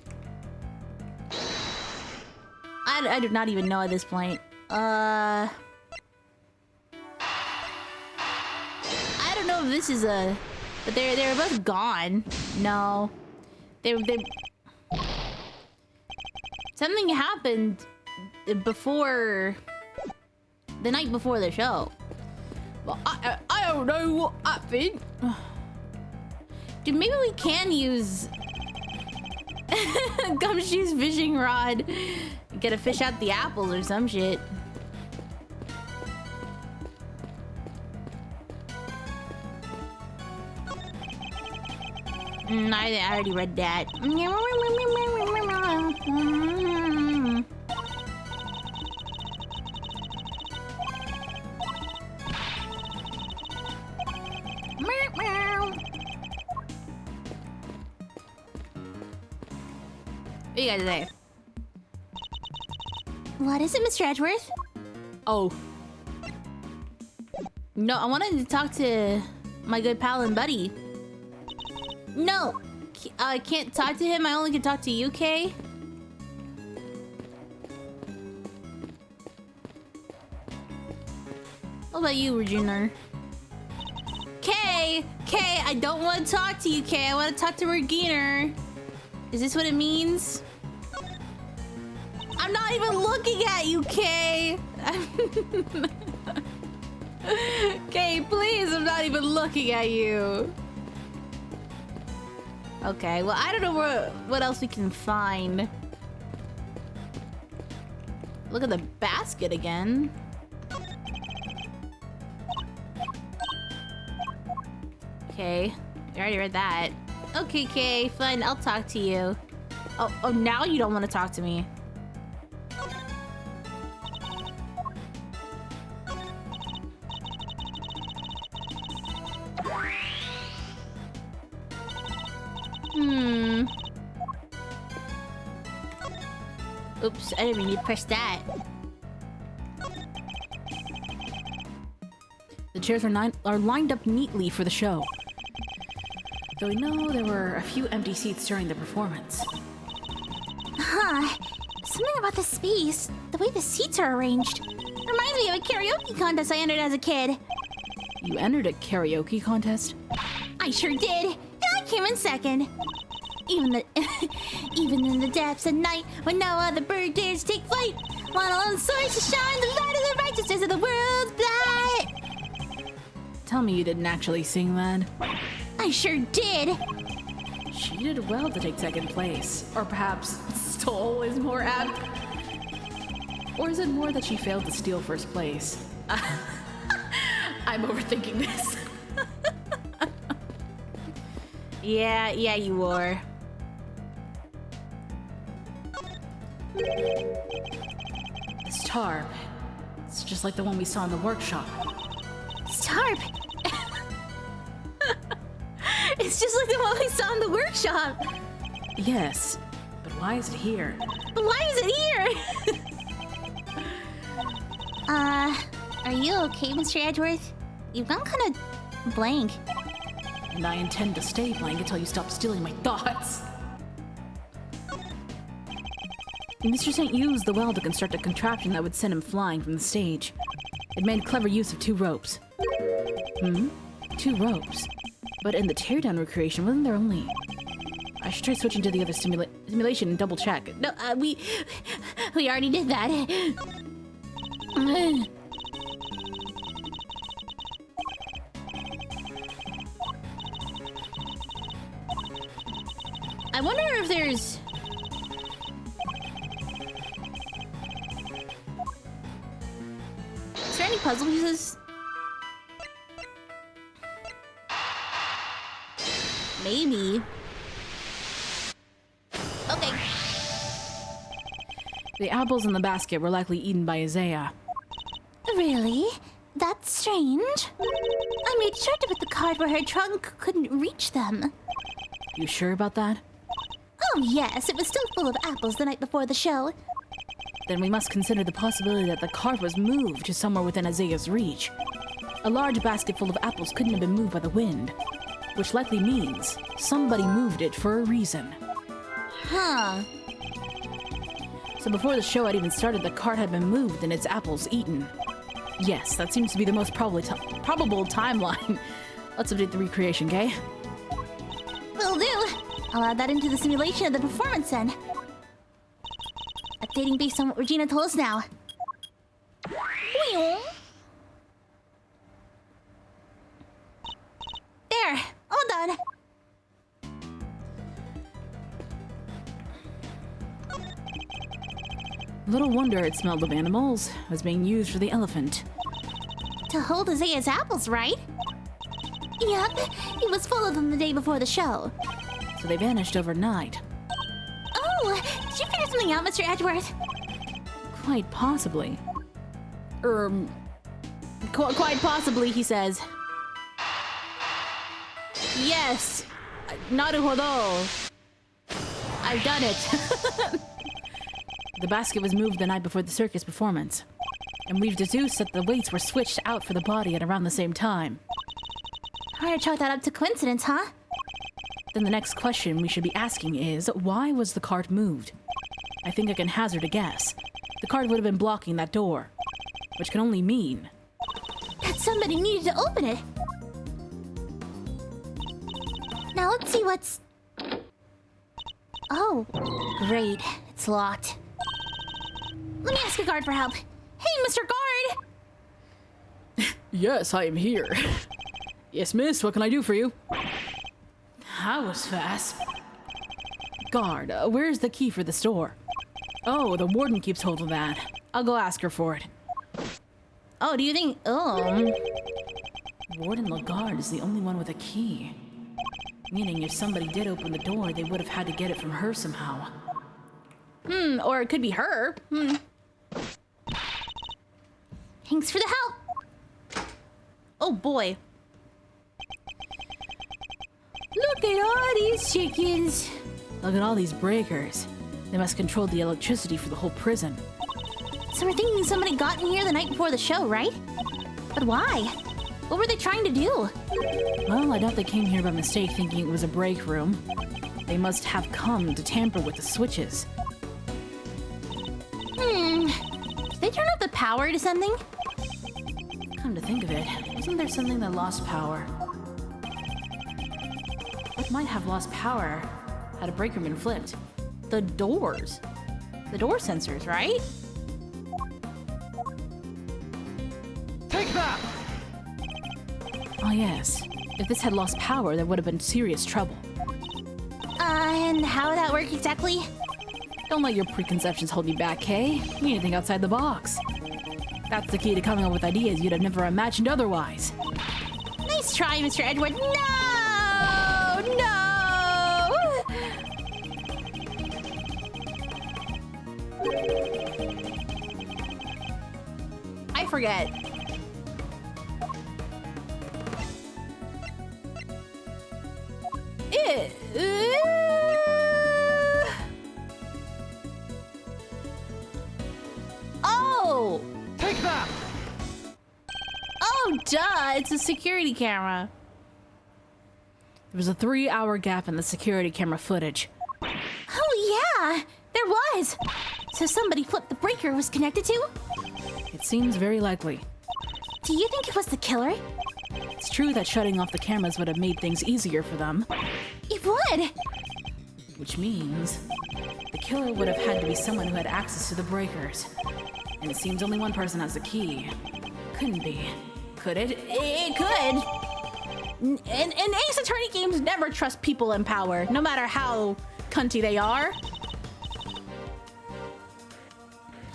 I do not even know at this point. I don't know if this is a... But they're both gone. No. They something happened before... The night before the show. Well, I don't know what happened. Dude, maybe we can use... Gumshoe's fishing rod. Get a fish out the apples or some shit. I already read that. What you guys say? What is it, Mr. Edgeworth? Oh. No, I wanted to talk to my good pal and buddy. No! I can't talk to him. I only can talk to you, Kay. What about you, Regina? Kay! Kay, I don't want to talk to you, Kay. I want to talk to Regina. Is this what it means? I'm not even looking at you, Kay! Kay, please, I'm not even looking at you. Okay, well, I don't know what else we can find. Look at the basket again. Okay, I already read that. Okay, Kay, fine, I'll talk to you. Oh, now you don't want to talk to me. Oops, I didn't mean to press that. The chairs are lined up neatly for the show. Though we know there were a few empty seats during the performance. Huh. Something about the space, the way the seats are arranged. Reminds me of a karaoke contest I entered as a kid. You entered a karaoke contest? I sure did, and I came in second. Even in the depths of night, when no other bird dares take flight, one alone soars to shine the light of the righteousness of the world's blight. Tell me you didn't actually sing that. I sure did. She did well to take second place. Or perhaps stole is more apt. Or is it more that she failed to steal first place? I'm overthinking this. Yeah, you were. This tarp. It's just like the one we saw in the workshop. Tarp. It's just like the one we saw in the workshop. Yes, but why is it here? But why is it here? Are you okay, Mr. Edgeworth? You've gone kind of blank. And I intend to stay blank until you stop stealing my thoughts. Mr. St. used the well to construct a contraption that would send him flying from the stage. It made clever use of 2 ropes. 2 ropes? But in the teardown recreation, wasn't there only... I should try switching to the other simulation and double check. No, we already did that. I wonder if there's... any puzzle pieces? Maybe. Okay. The apples in the basket were likely eaten by Isaiah. Really? That's strange. I made sure to put the card where her trunk couldn't reach them. You sure about that? Oh yes, it was still full of apples the night before the show. Then we must consider the possibility that the cart was moved to somewhere within Isaiah's reach. A large basket full of apples couldn't have been moved by the wind, which likely means somebody moved it for a reason. Huh. So before the show had even started, the cart had been moved and its apples eaten. Yes, that seems to be the most probable timeline. Let's update the recreation, okay? Will do. I'll add that into the simulation of the performance then. Updating based on what Regina told us now. There, all done. Little wonder it smelled of animals. It was being used for the elephant. To hold Isaiah's apples, right? Yep, he was full of them the day before the show. So they vanished overnight. Oh, did you figure something out, Mr. Edgeworth? Quite possibly. Quite possibly, he says. Yes. Naruhodo. I've done it. The basket was moved the night before the circus performance, and we've deduced that the weights were switched out for the body at around the same time. Hard to chalk that up to coincidence, huh? Then the next question we should be asking is, why was the cart moved? I think I can hazard a guess. The cart would have been blocking that door, which can only mean That somebody needed to open it. Now let's see what's... Oh, great. It's locked. Let me ask a guard for help. Hey, Mr. Guard! Yes, I am here. Yes, miss, what can I do for you? That was fast. Guard, where's the key for the store? Oh, the warden keeps hold of that. I'll go ask her for it. Oh, do you think... Warden Lagarde is the only one with a key. Meaning if somebody did open the door, they would have had to get it from her somehow. Or it could be her. Thanks for the help. Oh, boy. Look at all these chickens. Look at all these breakers. They must control the electricity for the whole prison. So we're thinking somebody got in here the night before the show, right? But why? What were they trying to do? Well, I doubt they came here by mistake thinking it was a break room. They must have come to tamper with the switches. Did they turn off the power to something? Come to think of it, wasn't there something that lost power? What might have lost power had a breaker been flipped? The doors. The door sensors, right? Take that! Oh yes, if this had lost power, there would have been serious trouble. And how would that work exactly? Don't let your preconceptions hold you back, Kay. You need to think outside the box. That's the key to coming up with ideas you'd have never imagined otherwise. Nice try, Mr. Edward. No! No! I forget. Oh! Take that! Oh, duh! It's a security camera. There was a 3-hour gap in the security camera footage. Oh yeah! There was! So somebody flipped the breaker it was connected to? It seems very likely. Do you think it was the killer? It's true that shutting off the cameras would have made things easier for them, It would! which means the killer would have had to be someone who had access to the breakers. And it seems only one person has the key. Couldn't be. Could it? It could. And Ace Attorney games never trust people in power, no matter how cunty they are.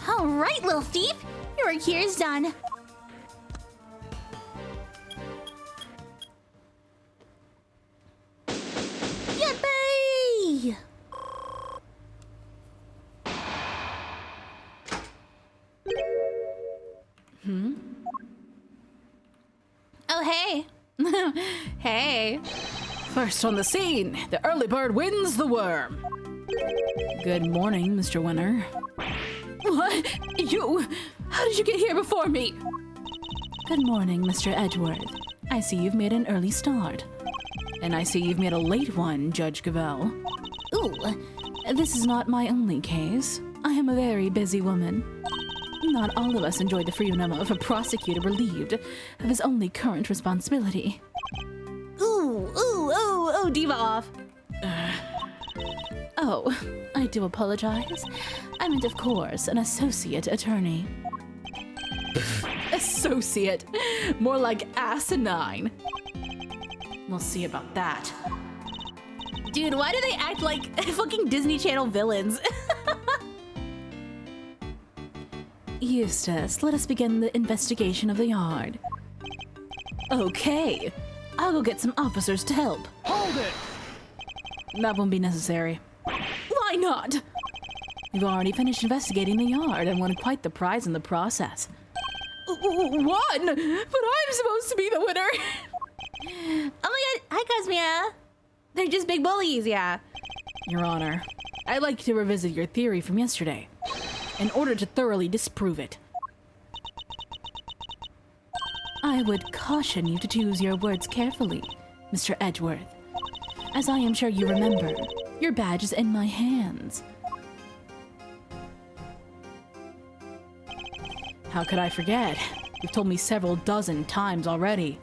Alright, little thief! Your work here is done. Oh, hey. Hey. First on the scene, the early bird wins the worm. Good morning, Mr. Winner. What? You? How did you get here before me? Good morning, Mr. Edgeworth. I see you've made an early start. And I see you've made a late one, Judge Gavel. Ooh, this is not my only case. I am a very busy woman. Not all of us enjoy the freedom of a prosecutor relieved of his only current responsibility. Ooh, diva off. Oh, I do apologize. I meant, of course, an associate attorney. Associate? More like asinine. We'll see about that. Dude, why do they act like fucking Disney Channel villains? Eustace, let us begin the investigation of the yard. Okay, I'll go get some officers to help. Hold it! That won't be necessary. Why not? We've already finished investigating the yard and won quite the prize in the process. Won? But I'm supposed to be the winner. Oh my god, hi Cosmia. They're just big bullies, yeah. Your Honor, I'd like to revisit your theory from yesterday in order to thoroughly disprove it. I would caution you to choose your words carefully, Mr. Edgeworth. As I am sure you remember, your badge is in my hands. How could I forget? You've told me several dozen times already.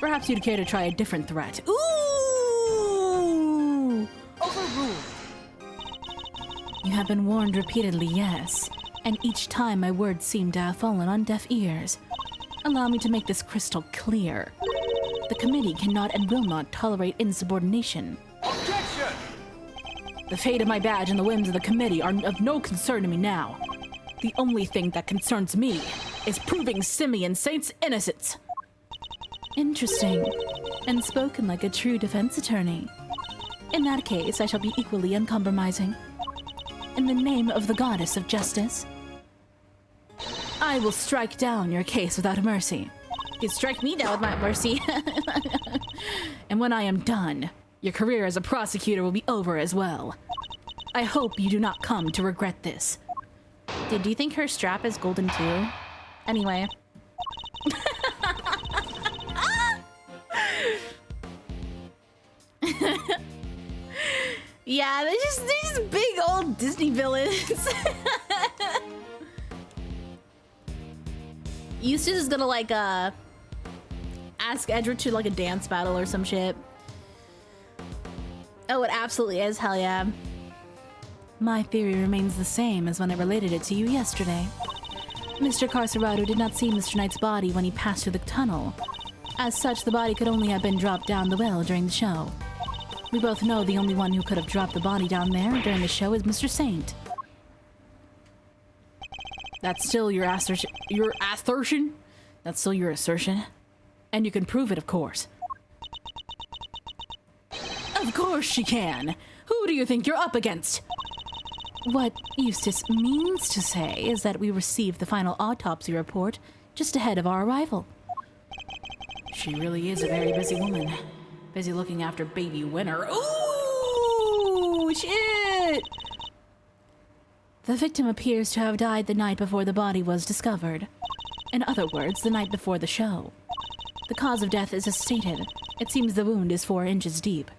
Perhaps you'd care to try a different threat. Ooh! Overruled. You have been warned repeatedly, yes, and each time my words seem to have fallen on deaf ears. Allow me to make this crystal clear. The committee cannot and will not tolerate insubordination. Objection! The fate of my badge and the whims of the committee are of no concern to me now. The only thing that concerns me is proving Simeon Saint's innocence. Interesting, and spoken like a true defense attorney. In that case, I shall be equally uncompromising. In the name of the goddess of justice, I will strike down your case without mercy. You strike me down with my mercy. And when I am done, your career as a prosecutor will be over as well. I hope you do not come to regret this. Dude, do you think her strap is golden too? Anyway. Yeah, they're just big old Disney villains. Eustace is gonna like ask Edward to like a dance battle or some shit. Oh, it absolutely is, hell yeah. My theory remains the same as when I related it to you yesterday. Mr. Carcerado did not see Mr. Knight's body when he passed through the tunnel. As such, the body could only have been dropped down the well during the show. We both know the only one who could have dropped the body down there during the show is Mr. Saint. That's still your assertion? Your assertion? That's still your assertion? And you can prove it, of course. Of course she can! Who do you think you're up against? What Eustace means to say is that we received the final autopsy report just ahead of our arrival. She really is a very busy woman. Busy looking after baby Winner. Ooh, shit! The victim appears to have died the night before the body was discovered. In other words, the night before the show. The cause of death is as stated. It seems the wound is 4 inches deep.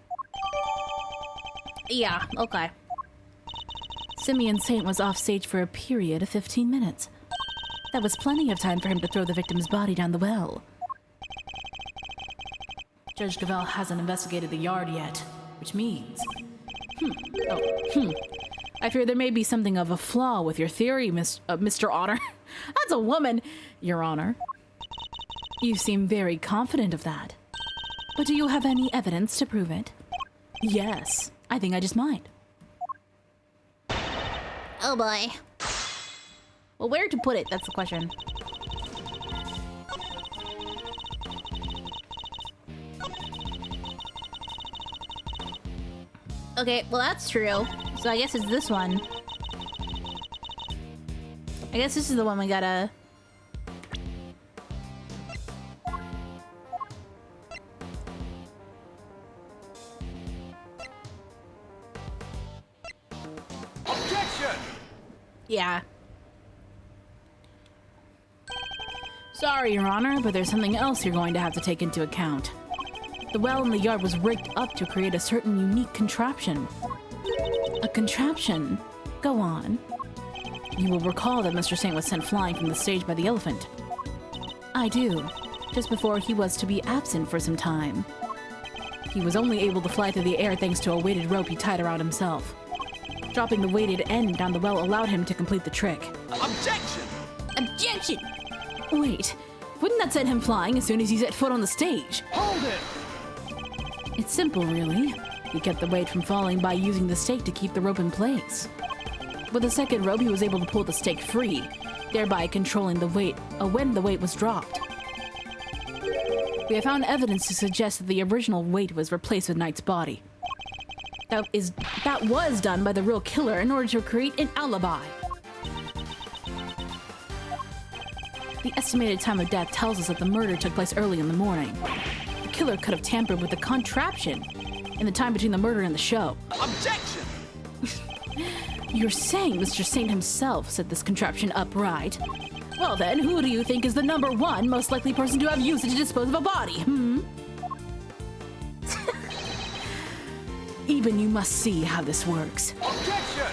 Yeah, okay. Simeon Saint was off stage for a period of 15 minutes. That was plenty of time for him to throw the victim's body down the well. Judge Gavel hasn't investigated the yard yet, which means... I fear there may be something of a flaw with your theory, Mr. Honor. That's a woman, Your Honor. You seem very confident of that. But do you have any evidence to prove it? Yes, I think I just might. Oh boy. Well, where to put it? That's the question. Okay, well that's true. So I guess it's this one. I guess this is the one we gotta... Yeah. Sorry, Your Honor, but there's something else you're going to have to take into account. The well in the yard was rigged up to create a certain unique contraption. A contraption? Go on. You will recall that Mr. Saint was sent flying from the stage by the elephant. I do. Just before he was to be absent for some time. He was only able to fly through the air thanks to a weighted rope he tied around himself. Dropping the weighted end down the well allowed him to complete the trick. Objection! Objection! Wait, wouldn't that send him flying as soon as he set foot on the stage? Hold it! It's simple, really. He kept the weight from falling by using the stake to keep the rope in place. With the second rope, he was able to pull the stake free, thereby controlling the weight when the weight was dropped. We have found evidence to suggest that the original weight was replaced with Knight's body. That was done by the real killer in order to create an alibi. The estimated time of death tells us that the murder took place early in the morning. The killer could have tampered with the contraption in the time between the murder and the show. Objection! You're saying Mr. Saint himself set this contraption up, right? Well then, who do you think is the number one most likely person to have used it to dispose of a body, Even you must see how this works. Objection!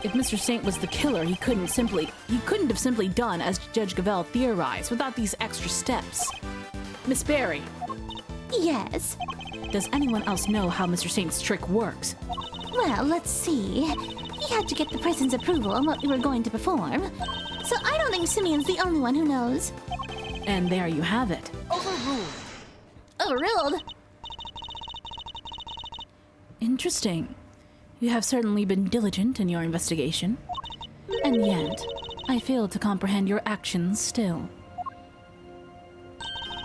If Mr. Saint was the killer, he couldn't have simply done as Judge Gavelle theorized without these extra steps. Miss Barry, Yes. does anyone else know how Mr. Saint's trick works? Well, let's see. He had to get the prison's approval on what we were going to perform. So I don't think Simeon's the only one who knows. And there you have it. Overruled! Overruled? Interesting. You have certainly been diligent in your investigation. And yet, I fail to comprehend your actions still.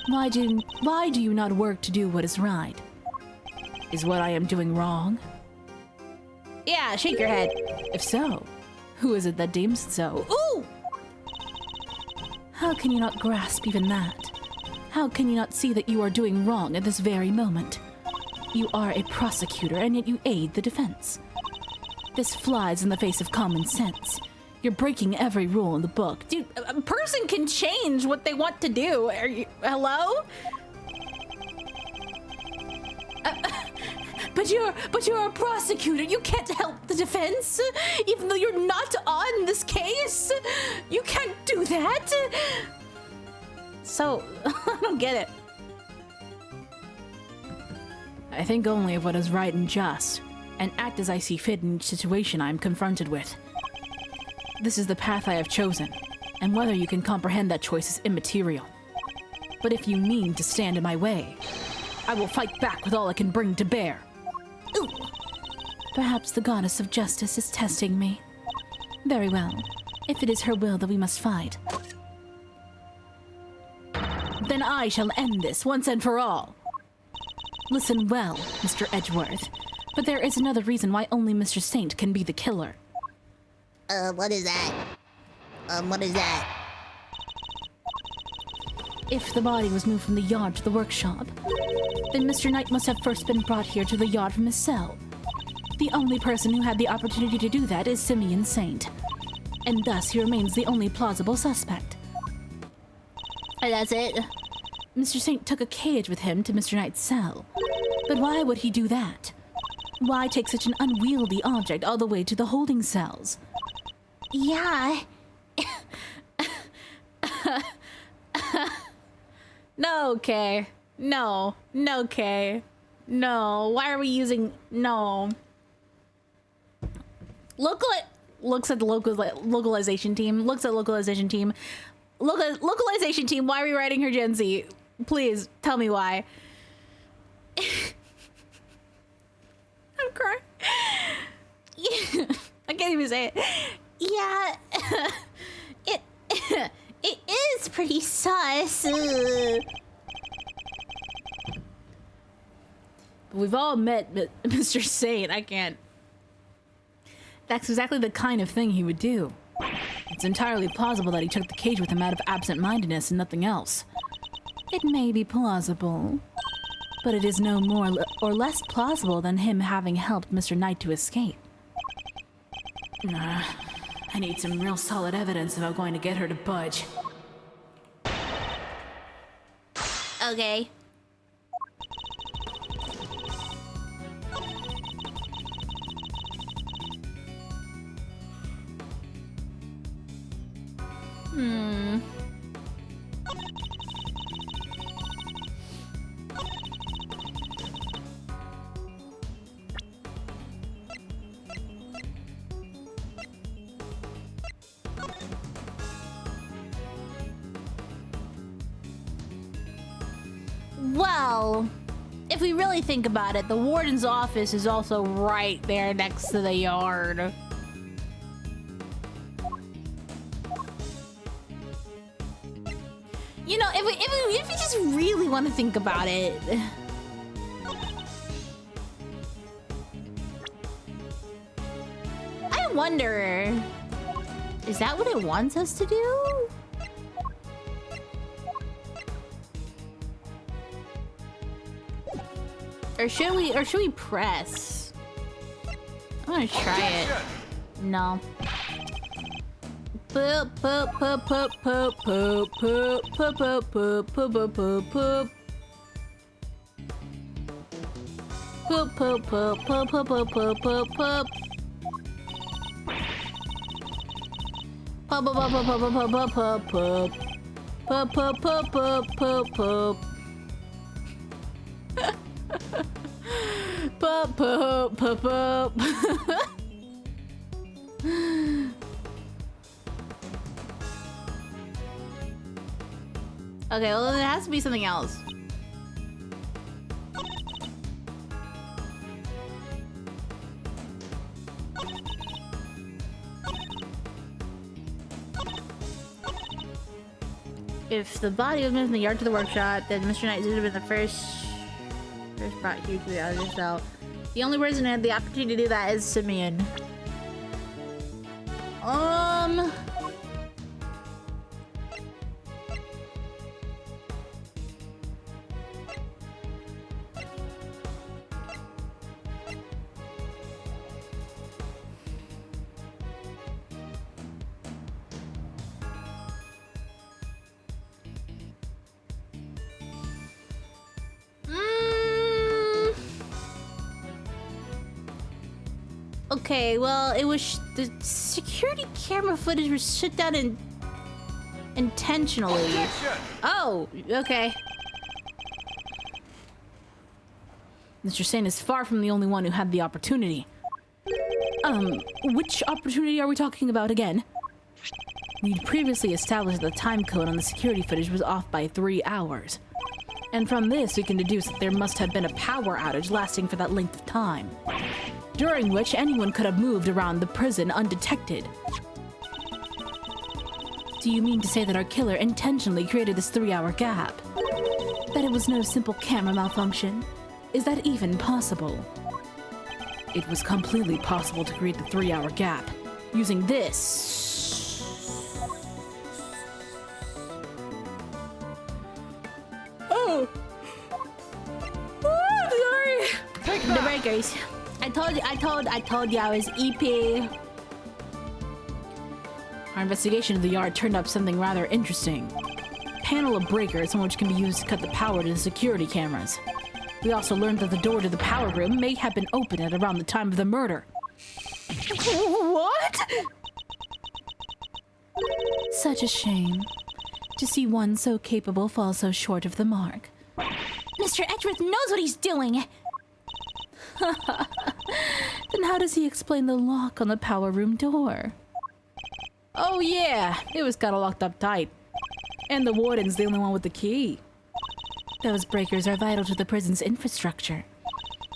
Why do you not work to do what is right? Is what I am doing wrong? Yeah, shake your head. If so, who is it that deems it so? Ooh! How can you not grasp even that? How can you not see that you are doing wrong at this very moment? You are a prosecutor, and yet you aid the defense. This flies in the face of common sense. You're breaking every rule in the book. Dude, a person can change what they want to do. Are you... Hello? But you're a prosecutor. You can't help the defense, even though you're not on this case. You can't do that. So, I don't get it. I think only of what is right and just, and act as I see fit in each situation I am confronted with. This is the path I have chosen, and whether you can comprehend that choice is immaterial. But if you mean to stand in my way, I will fight back with all I can bring to bear. Ooh. Perhaps the goddess of justice is testing me. Very well. If it is her will that we must fight, then I shall end this once and for all. Listen well, Mr. Edgeworth, but there is another reason why only Mr. Saint can be the killer. What is that? What is that? If the body was moved from the yard to the workshop, then Mr. Knight must have first been brought here to the yard from his cell. The only person who had the opportunity to do that is Simeon Saint, and thus he remains the only plausible suspect. And that's it? Mr. Saint took a cage with him to Mr. Knight's cell. But why would he do that? Why take such an unwieldy object all the way to the holding cells? Yeah. No, okay. No. No, okay. No. Why are we using... No. Looks at the localization team. Looks at localization team. Localization team, why are we writing her Gen Z? Please, tell me why. I'm crying. I can't even say it. Yeah. It is pretty sus. We've all met Mr. Saint. I can't. That's exactly the kind of thing he would do. It's entirely plausible that he took the cage with him out of absent-mindedness and nothing else. It may be plausible, but it is no more or less plausible than him having helped Mr. Knight to escape. I need some real solid evidence if I'm going to get her to budge. Okay. Well, if we really think about it, the warden's office is also right there next to the yard. You know, if we just really want to think about it. I wonder, is that what it wants us to do? Or should we press? I'm gonna try it. No. Poop, poop, poop, poop, poop, poop, poop, poop, poop, poop, poop, poop, poop. Poop, poop, poop, poop, poop, poop, poop, poop, poop. Poop, poop, poop, poop, poop, poop, poop, poop. Poop, poop, poop, poop, poop, poop. Poop, poop, poop, poop. Okay, well, it has to be something else. If the body was moved from the yard to the workshop, then Mr. Knight would have been the first brought here to the other cell. The only person who had the opportunity to do that is Simeon. Okay, well, it was the security camera footage was shut down intentionally. Oh, okay. Mr. Sane is far from the only one who had the opportunity. Which opportunity are we talking about again? We'd previously established that the time code on the security footage was off by 3 hours. And from this, we can deduce that there must have been a power outage lasting for that length of time, during which anyone could have moved around the prison undetected. Do you mean to say that our killer intentionally created this 3-hour gap? That it was no simple camera malfunction? Is that even possible? It was completely possible to create the 3-hour gap using this. Oh! Oh, sorry! The breakers. I told you I was EP. Our investigation of the yard turned up something rather interesting. A panel of breakers on which can be used to cut the power to the security cameras. We also learned that the door to the power room may have been open at around the time of the murder. What? Such a shame to see one so capable fall so short of the mark. Mr. Edgeworth knows what he's doing. Then how does he explain the lock on the power room door? Oh yeah, it was kinda locked up tight. And the warden's the only one with the key. Those breakers are vital to the prison's infrastructure.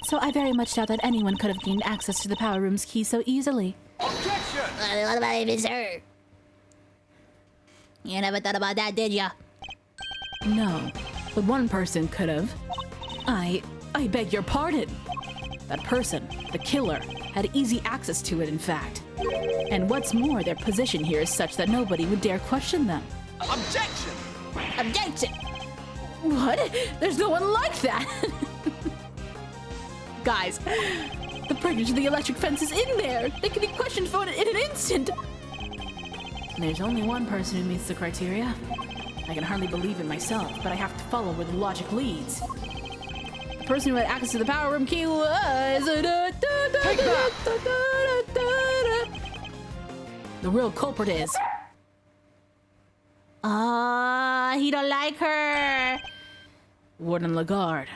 So I very much doubt that anyone could have gained access to the power room's key so easily. Objection! What about if it's her? You never thought about that, did ya? No, but one person could have. I beg your pardon. That person, the killer, had easy access to it, in fact. And what's more, their position here is such that nobody would dare question them. Objection! Objection! What? There's no one like that! Guys, the breakage of the electric fence is in there! They can be questioned for it in an instant! There's only one person who meets the criteria. I can hardly believe it myself, but I have to follow where the logic leads. The person who had access to the power room key was... The real culprit is... He don't like her. Warden Lagarde.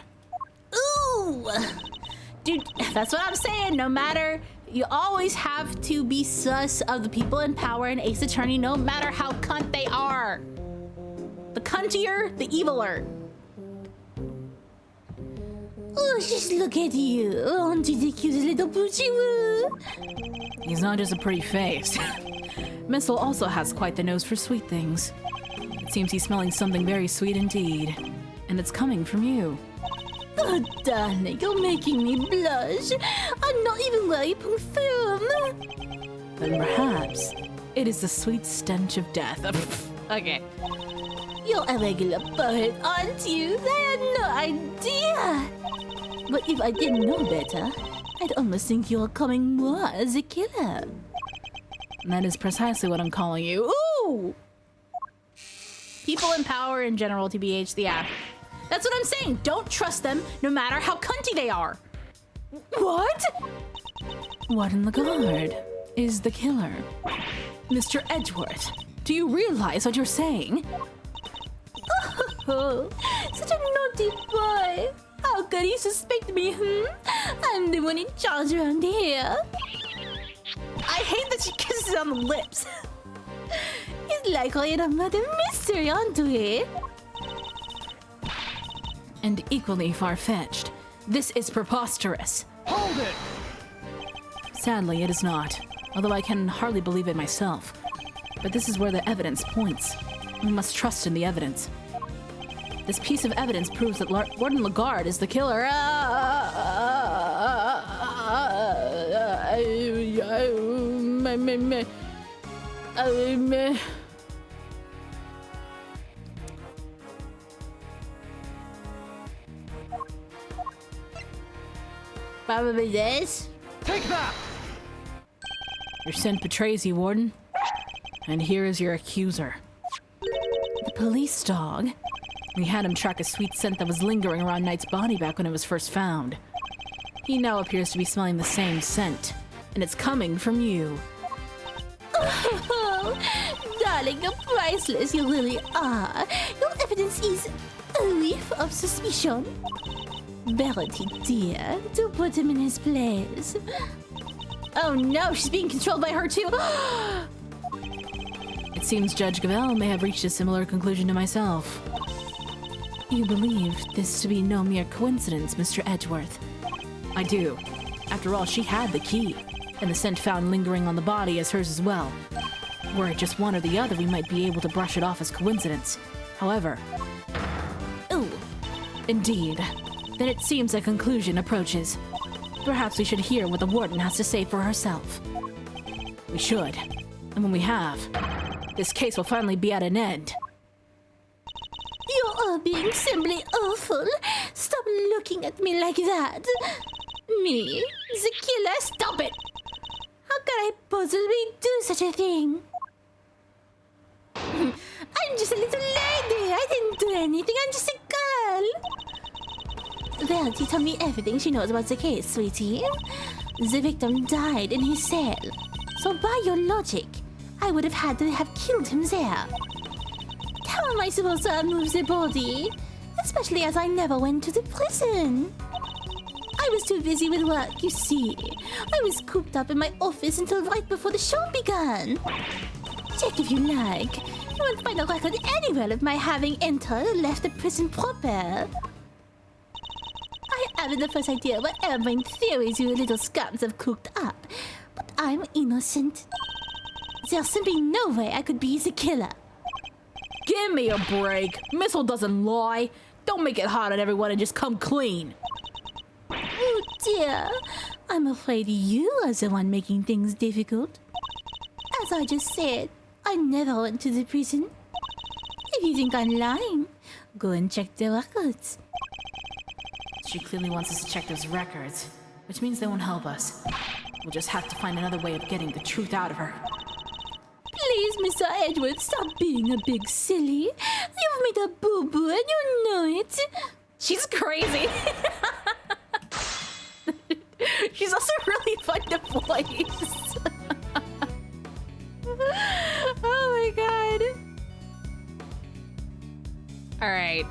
Ooh! Dude, that's what I'm saying. No matter... You always have to be sus of the people in power in Ace Attorney, no matter how cunt they are. The cuntier, the eviler. Oh, just look at you. Aren't you the cute little poochie-woo? He's not just a pretty face. Missile also has quite the nose for sweet things. It seems he's smelling something very sweet indeed. And it's coming from you. Oh, darling, you're making me blush. I'm not even wearing perfume. Then perhaps it is the sweet stench of death. Okay. You're a regular poet, aren't you? I had no idea. But if I didn't know better, I'd almost think you're coming more as a killer. That is precisely what I'm calling you. Ooh! People in power in general, TBH, yeah. That's what I'm saying. Don't trust them, no matter how cunty they are. What? Warden Lagarde is the killer. Mr. Edgeworth, do you realize what you're saying? Oh, such a naughty boy. How could he suspect me, I'm the one in charge around here. I hate that she kisses on the lips. It's like I had a murder mystery, aren't we? And equally far-fetched. This is preposterous. Hold it! Sadly, it is not, although I can hardly believe it myself. But this is where the evidence points. We must trust in the evidence. This piece of evidence proves that Warden Lagarde is the killer. Probably this. Take that! Your scent betrays you, Warden. And here is your accuser. The police dog. We had him track a sweet scent that was lingering around Knight's body back when it was first found. He now appears to be smelling the same scent, and it's coming from you. Oh, darling, you're priceless, you really are. Your evidence is a leaf of suspicion. Verity, dear, do put him in his place. Oh no, she's being controlled by her too. It seems Judge Gavel may have reached a similar conclusion to myself. You believe this to be no mere coincidence, Mr. Edgeworth? I do. After all, she had the key, and the scent found lingering on the body is hers as well. Were it just one or the other, we might be able to brush it off as coincidence. However... Oh, indeed. Then it seems a conclusion approaches. Perhaps we should hear what the warden has to say for herself. We should. And when we have, this case will finally be at an end. You are being simply awful. Stop looking at me like that. Me, the killer? Stop it! How could I possibly do such a thing? I'm just a little lady. I didn't do anything. I'm just a girl. Verity told me everything she knows about the case, sweetie. The victim died in his cell. So by your logic, I would have had to have killed him there. How am I supposed to move the body? Especially as I never went to the prison. I was too busy with work, you see. I was cooped up in my office until right before the show began. Check if you like. You won't find a record anywhere of my having entered or left the prison proper. I haven't the first idea whatever my theories you little scabs have cooked up. But I'm innocent. There's simply no way I could be the killer. Give me a break. Missile doesn't lie. Don't make it hot on everyone and just come clean. Oh dear. I'm afraid you are the one making things difficult. As I just said, I never went to the prison. If you think I'm lying, go and check the records. She clearly wants us to check those records, which means they won't help us. We'll just have to find another way of getting the truth out of her. Please, Mr. Edward, stop being a big silly. You've made a boo-boo and you know it. She's crazy. She's also really fun to voice. Oh my god. Alright.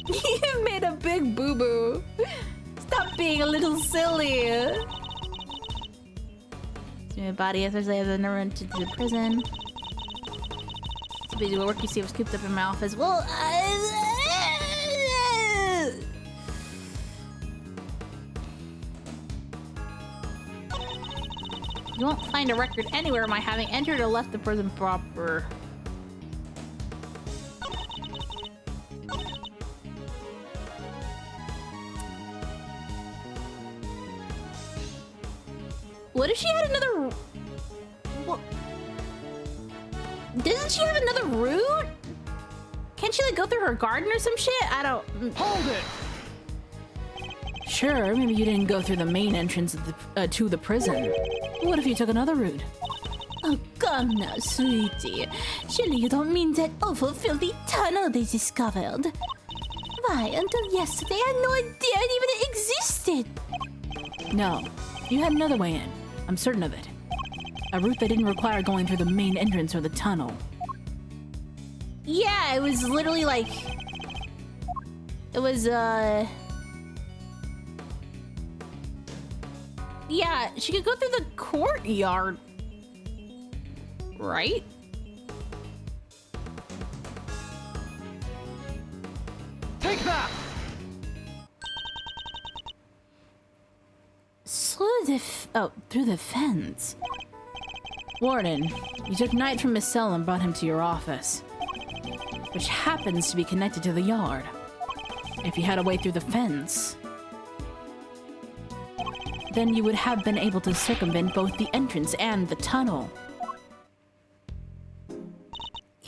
You've made a big boo-boo. Stop being a little silly. My body, especially as I never went to the prison. It's busy with work you see was cooped up in my office. Well, you won't find a record anywhere of my having entered or left the prison proper. What if she had another... What? Doesn't she have another route? Can't she like go through her garden or some shit? I don't... Hold it! Sure, maybe you didn't go through the main entrance of the, to the prison. What if you took another route? Oh, come now, sweetie. Surely you don't mean that awful filthy tunnel they discovered. Why, until yesterday I had no idea it even existed. No, you had another way in. I'm certain of it. A route that didn't require going through the main entrance or the tunnel. Yeah, it was literally like... It was, Yeah, she could go through the courtyard. Right? Take that! Through the fence. Warden, you took Knight from his cell and brought him to your office, which happens to be connected to the yard. If you had a way through the fence, then you would have been able to circumvent both the entrance and the tunnel.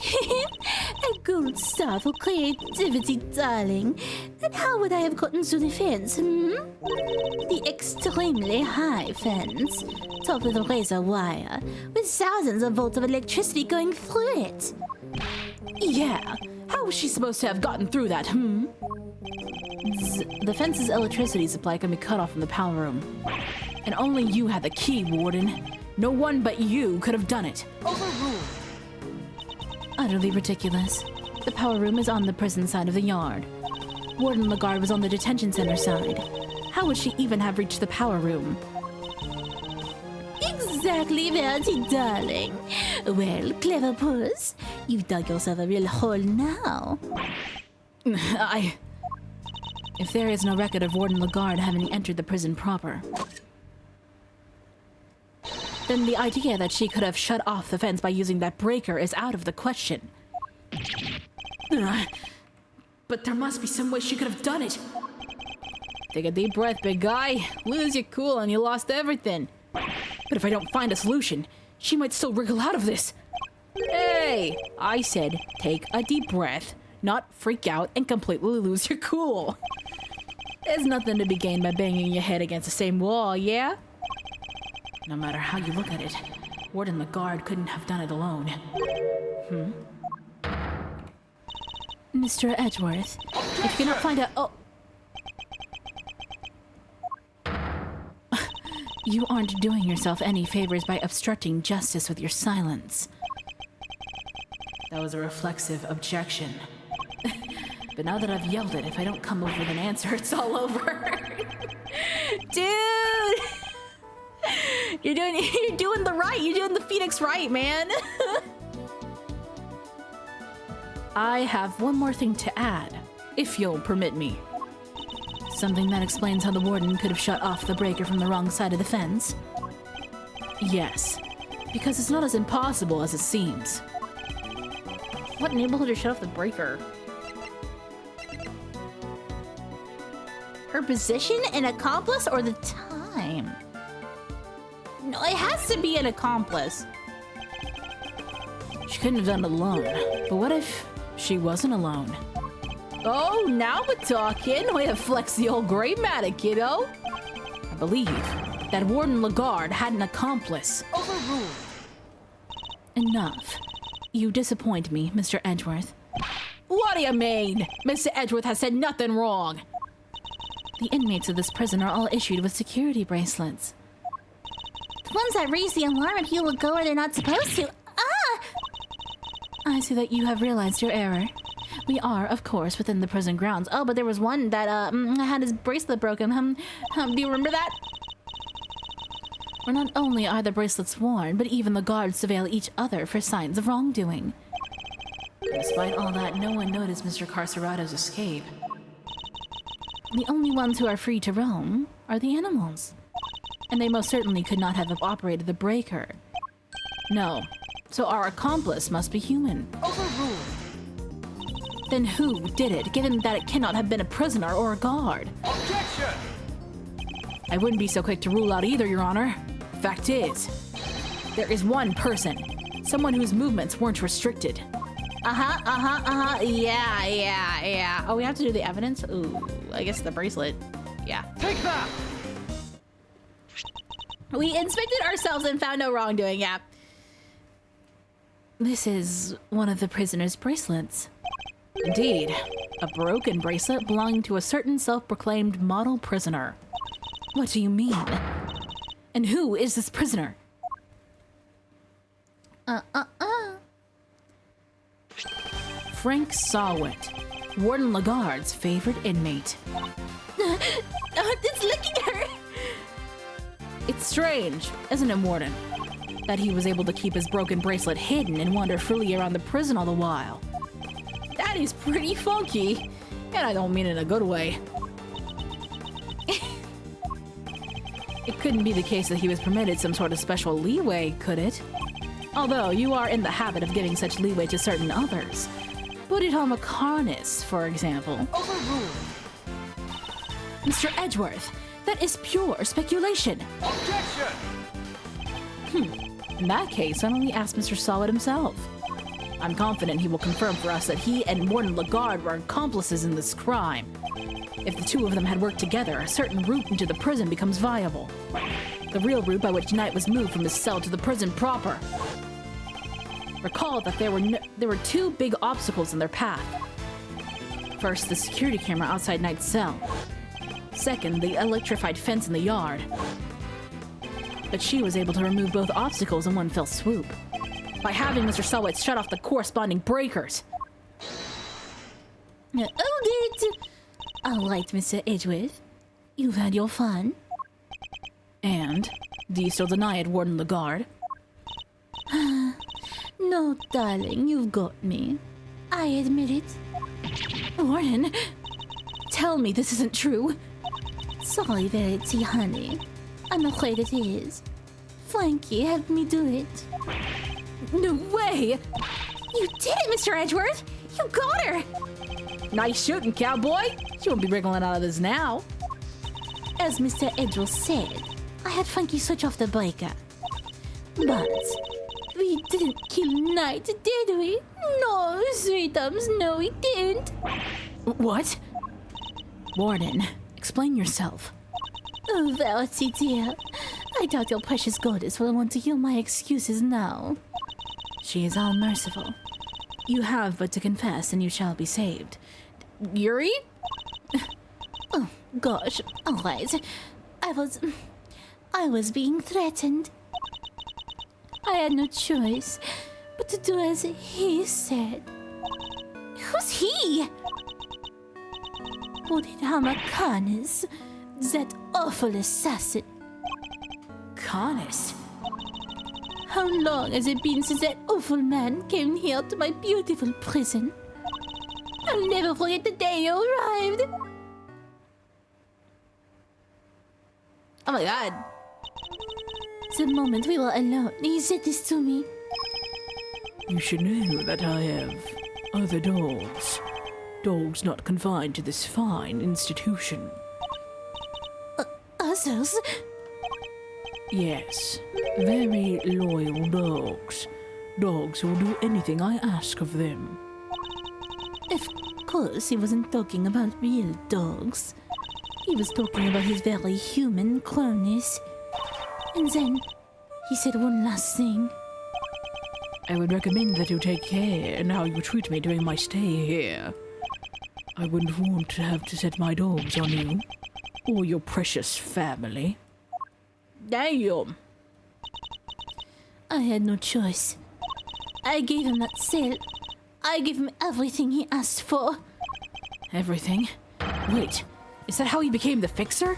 A gold star for creativity, darling. And how would I have gotten through the fence, The extremely high fence, topped with a razor wire, with thousands of volts of electricity going through it. Yeah, how was she supposed to have gotten through that, The fence's electricity supply can be cut off from the power room. And only you had the key, Warden. No one but you could have done it. Overruled! Utterly ridiculous. The power room is on the prison side of the yard. Warden Lagarde was on the detention center side. How would she even have reached the power room? Exactly, Verity, darling. Well, clever puss. You've dug yourself a real hole now. If there is no record of Warden Lagarde having entered the prison proper, then the idea that she could have shut off the fence by using that breaker is out of the question. But there must be some way she could have done it. Take a deep breath, big guy. Lose your cool and you lost everything. But if I don't find a solution, she might still wriggle out of this. Hey, I said take a deep breath, not freak out and completely lose your cool. There's nothing to be gained by banging your head against the same wall, yeah? No matter how you look at it, Warden Lagarde couldn't have done it alone. Mr. Edgeworth, If you cannot find a... Oh! You aren't doing yourself any favors by obstructing justice with your silence. That was a reflexive objection. But now that I've yelled it, if I don't come up with an answer, it's all over. Dude! You're doing the right. You're doing the Phoenix right, man. I have one more thing to add, if you'll permit me. Something that explains how the warden could have shut off the breaker from the wrong side of the fence. Yes, because it's not as impossible as it seems. What enabled her to shut off the breaker? Her position, an accomplice, or the time? No, it has to be an accomplice. She couldn't have done it alone. But what if she wasn't alone? Oh, now we're talking. Way to flex the old gray matter, kiddo. I believe that Warden Lagarde had an accomplice. Overruled! Enough. You disappoint me, Mr. Edgeworth. What do you mean? Mr. Edgeworth has said nothing wrong. The inmates of this prison are all issued with security bracelets. The ones that raise the alarm if people go where they're not supposed to. Ah! I see that you have realized your error. We are, of course, within the prison grounds. Oh, but there was one that had his bracelet broken. Do you remember that? Where not only are the bracelets worn, but even the guards surveil each other for signs of wrongdoing. Despite all that, no one noticed Mr. Carcerado's escape. The only ones who are free to roam are the animals. And they most certainly could not have operated the breaker. No. So our accomplice must be human. Overruled. Then who did it, given that it cannot have been a prisoner or a guard? Objection! I wouldn't be so quick to rule out either, Your Honor. Fact is, there is one person. Someone whose movements weren't restricted. Yeah. Oh, we have to do the evidence? Ooh, I guess the bracelet. Yeah. Take that! We inspected ourselves and found no wrongdoing, yeah. This is one of the prisoner's bracelets. Indeed, a broken bracelet belonging to a certain self-proclaimed model prisoner. What do you mean? And who is this prisoner? Frank Sawit, Warden Lagarde's favorite inmate. It's licking her! It's strange, isn't it, Warden? That he was able to keep his broken bracelet hidden and wander freely around the prison all the while. That is pretty funky, and I don't mean it in a good way. It couldn't be the case that he was permitted some sort of special leeway, could it? Although you are in the habit of giving such leeway to certain others. Buditama Karnas, for example. Overruled. Mr. Edgeworth, that is pure speculation. Objection! In that case, I'd only ask Mr. Sawit himself. I'm confident he will confirm for us that he and Warden Lagarde were accomplices in this crime. If the two of them had worked together, a certain route into the prison becomes viable. The real route by which Knight was moved from his cell to the prison proper. Recall that there were two big obstacles in their path. First, the security camera outside Knight's cell. Second, the electrified fence in the yard. But she was able to remove both obstacles in one fell swoop, by having Mr. Sawit shut off the corresponding breakers. Hold it! All right, Mr. Edgeworth. You've had your fun. And? Do you still deny it, Warden Lagarde? No, darling, you've got me. I admit it. Warden, tell me this isn't true. Sorry, Verity, honey. I'm afraid it is. Frankie, help me do it. No way! You did it, Mr. Edgeworth! You got her! Nice shooting, cowboy! She won't be wriggling out of this now. As Mr. Edgeworth said, I had Frankie switch off the breaker. But we didn't kill Knight, did we? No, sweetums, no, we didn't. What? Warden, explain yourself. Oh, Verity, dear. I doubt your precious goddess will want to hear my excuses now. She is all merciful. You have but to confess and you shall be saved. Yuri? Oh, gosh. All right. I was being threatened. I had no choice but to do as he said. Who's he? Buditama Karnas, that awful assassin. Karnas? How long has it been since that awful man came here to my beautiful prison? I'll never forget the day you arrived. Oh my god. The moment we were alone, he said this to me. You should know that I have other dogs. Dogs not confined to this fine institution. Others? Yes, very loyal dogs. Dogs who will do anything I ask of them. Of course, he wasn't talking about real dogs. He was talking about his very human cronies. And then, he said one last thing. I would recommend that you take care in how you treat me during my stay here. I wouldn't want to have to set my dogs on you, or your precious family. Damn! I had no choice. I gave him that cell. I gave him everything he asked for. Everything? Wait, is that how he became the fixer?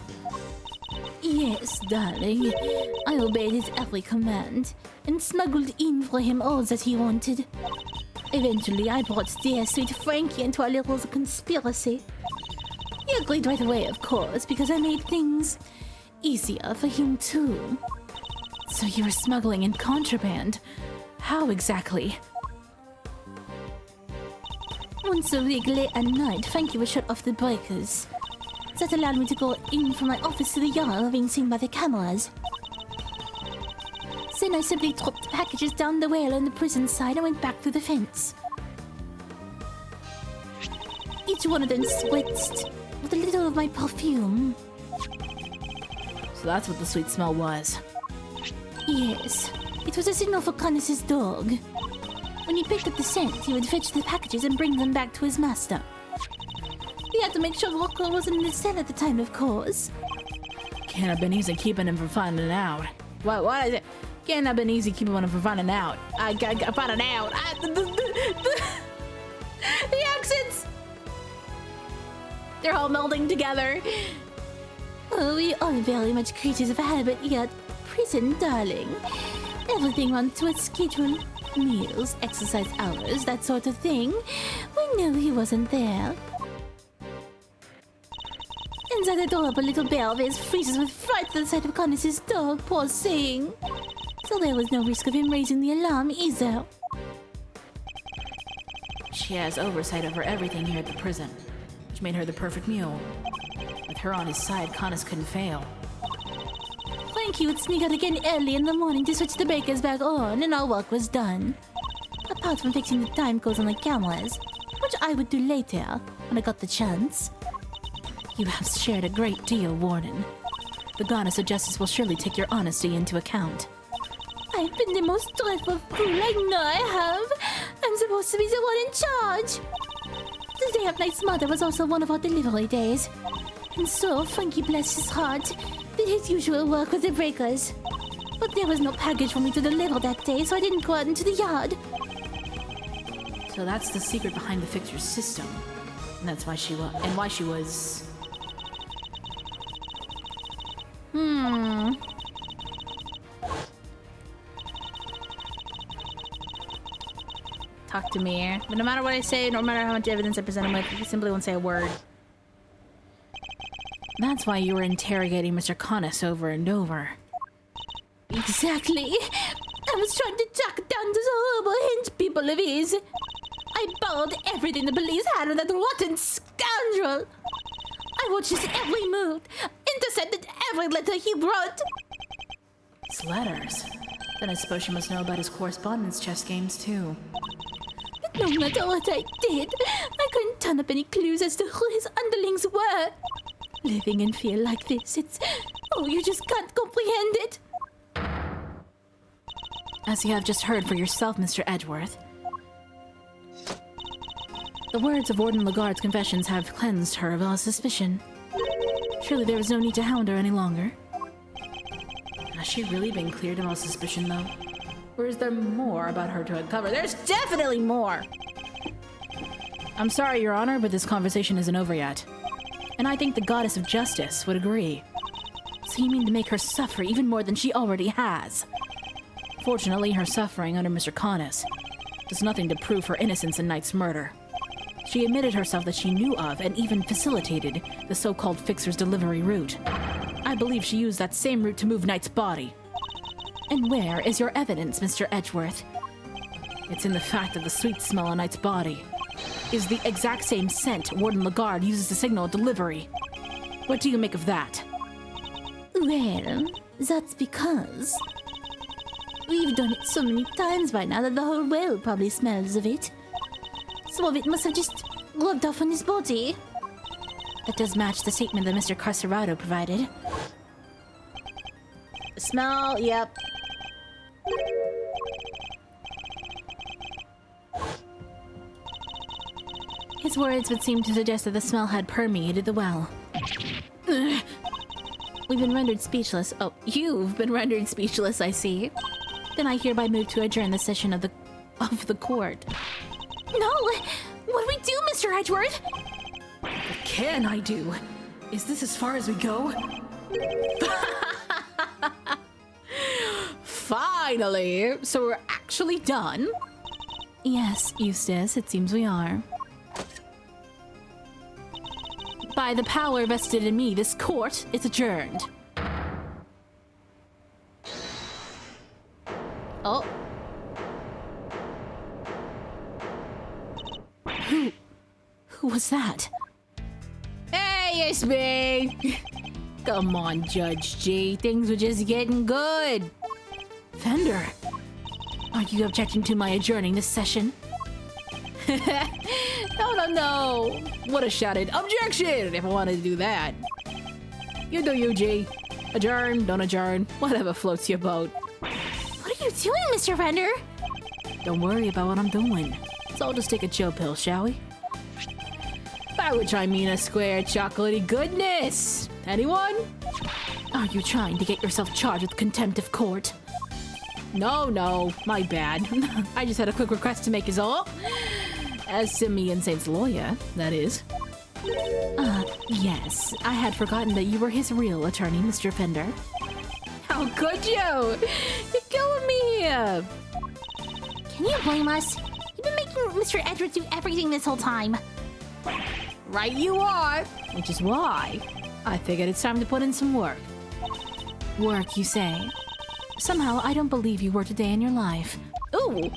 Yes, darling. I obeyed his every command and smuggled in for him all that he wanted. Eventually, I brought dear sweet Frankie into our little conspiracy. He agreed right away, of course, because I made things easier for him too. So you were smuggling in contraband? How exactly? Once a week late at night, Frankie would shut off the breakers. That allowed me to go in from my office to the yard without being seen by the cameras. Then I simply dropped the packages down the rail on the prison side and went back through the fence. Each one of them spritzed with a little of my perfume. So that's what the sweet smell was. Yes, it was a signal for Connors' dog. When he picked up the scent, he would fetch the packages and bring them back to his master. He had to make sure Rocco wasn't in the cell at the time, of course. Can't have been easy keeping him from finding out. What is it? Can't have been easy keeping him from finding out. I found out. The accents! They're all melding together. Oh, we are very much creatures of habit here at prison, darling. Everything runs to a schedule. Meals, exercise hours, that sort of thing. We knew he wasn't there. And that adorable little bear of his freezes with fright at the sight of Connors' dog, poor thing. So there was no risk of him raising the alarm either. She has oversight over everything here at the prison, which made her the perfect mule. With her on his side, Connors couldn't fail. Frankie would sneak out again early in the morning to switch the breakers back on, and our work was done. Apart from fixing the time codes on the cameras, which I would do later when I got the chance. You have shared a great deal, Warden. The goddess of justice will surely take your honesty into account. I've been the most dreadful fool I know I have. I'm supposed to be the one in charge. The day of Night's mother was also one of our delivery days. And so, Frankie, bless his heart, did his usual work with the breakers. But there was no package for me to deliver that day, so I didn't go out into the yard. So that's the secret behind the fixer's system. And that's why she was... Talk to me. But no matter what I say, no matter how much evidence I present him with, he simply won't say a word. That's why you were interrogating Mr. Connors over and over. Exactly. I was trying to track down those horrible hench people of his. I borrowed everything the police had on that rotten scoundrel. I watched his every move, intercepted every letter he wrote. His letters? Then I suppose you must know about his correspondence chess games, too. But no matter what I did, I couldn't turn up any clues as to who his underlings were. Living in fear like this, it's... Oh, you just can't comprehend it. As you have just heard for yourself, Mr. Edgeworth, the words of Warden Lagarde's confessions have cleansed her of all suspicion. Surely there is no need to hound her any longer. Has she really been cleared of all suspicion, though? Or is there more about her to uncover? There's definitely more! I'm sorry, Your Honor, but this conversation isn't over yet. And I think the goddess of justice would agree. So you mean to make her suffer even more than she already has? Fortunately, her suffering under Mr. Connors does nothing to prove her innocence in Knight's murder. She admitted herself that she knew of and even facilitated the so-called fixer's delivery route. I believe she used that same route to move Knight's body. And where is your evidence, Mr. Edgeworth? It's in the fact that the sweet smell on Knight's body is the exact same scent Warden Lagarde uses to signal delivery. What do you make of that? Well, that's because... we've done it so many times by now that the whole well probably smells of it. Some of it must have just rubbed off on his body. That does match the statement that Mr. Carcerado provided. Smell, yep. His words would seem to suggest that the smell had permeated the well. Ugh. We've been rendered speechless. Oh, you've been rendered speechless, I see. Then I hereby move to adjourn the session of the court. No! What do we do, Mr. Edgeworth? What can I do? Is this as far as we go? Finally! So we're actually done? Yes, Eustace, it seems we are. By the power vested in me, this court is adjourned. Oh. Who was that? Hey, it's me! Come on, Judge G. Things were just getting good. Fender, are you objecting to my adjourning this session? No. Would have shouted, objection, if I wanted to do that. You do you, G. Adjourn, don't adjourn, whatever floats your boat. What are you doing, Mr. Fender? Don't worry about what I'm doing. So I'll just take a chill pill, shall we? By which I mean a square chocolatey goodness. Anyone? Are you trying to get yourself charged with contempt of court? No, my bad. I just had a quick request to make is all. As Simeon Saint's lawyer, that is. Yes. I had forgotten that you were his real attorney, Mr. Fender. How could you? You're killing me here. Can you blame us? You've been making Mr. Edgeworth do everything this whole time. Right you are. Which is why I figured it's time to put in some work. Work, you say? Somehow, I don't believe you worked a day in your life. Ooh,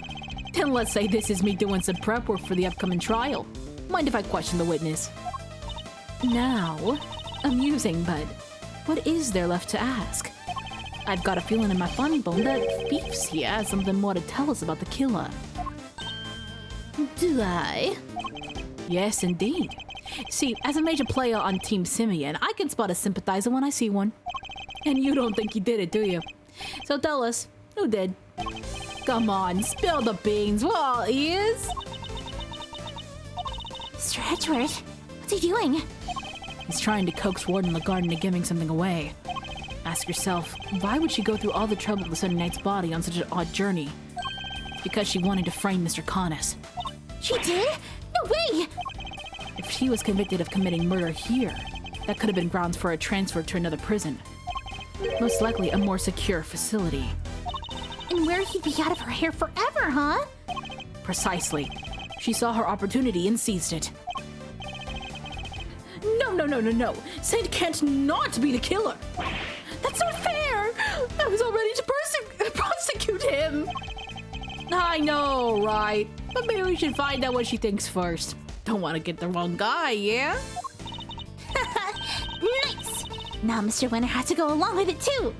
then let's say this is me doing some prep work for the upcoming trial. Mind if I question the witness? Now, amusing, but what is there left to ask? I've got a feeling in my funny bone that Fiefs here has something more to tell us about the killer. Do I? Yes, indeed. See, as a major player on Team Simeon, I can spot a sympathizer when I see one. And you don't think he did it, do you? So tell us, who did? Come on, spill the beans, we're all ears. Mr. Edgeworth, what's he doing? He's trying to coax Warden Lagarde into giving something away. Ask yourself, why would she go through all the trouble to send Knight's body on such an odd journey? It's because she wanted to frame Mr. Connus. She did? No way! If she was convicted of committing murder here, that could have been grounds for a transfer to another prison. Most likely a more secure facility. And where he'd be out of her hair forever, huh? Precisely. She saw her opportunity and seized it. No. Saint can't not be the killer. That's not fair. I was all ready to prosecute him. I know, right? But maybe we should find out what she thinks first. Don't want to get the wrong guy, yeah? Nice! Now Mr. Winter has to go along with it too!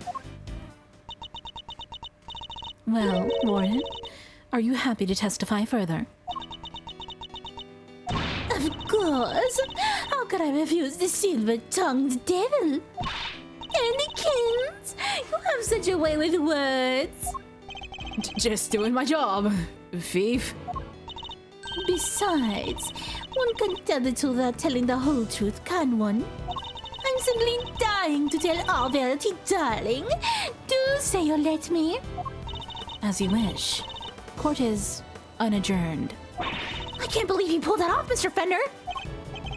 Well, Warden, are you happy to testify further? Of course! How could I refuse the silver-tongued devil? Annykins! You have such a way with words! Just doing my job, thief. Besides, one can't tell the truth without telling the whole truth, can one? I'm simply dying to tell all verity, darling. Do say you'll let me. As you wish. Court is unadjourned. I can't believe you pulled that off, Mr. Fender.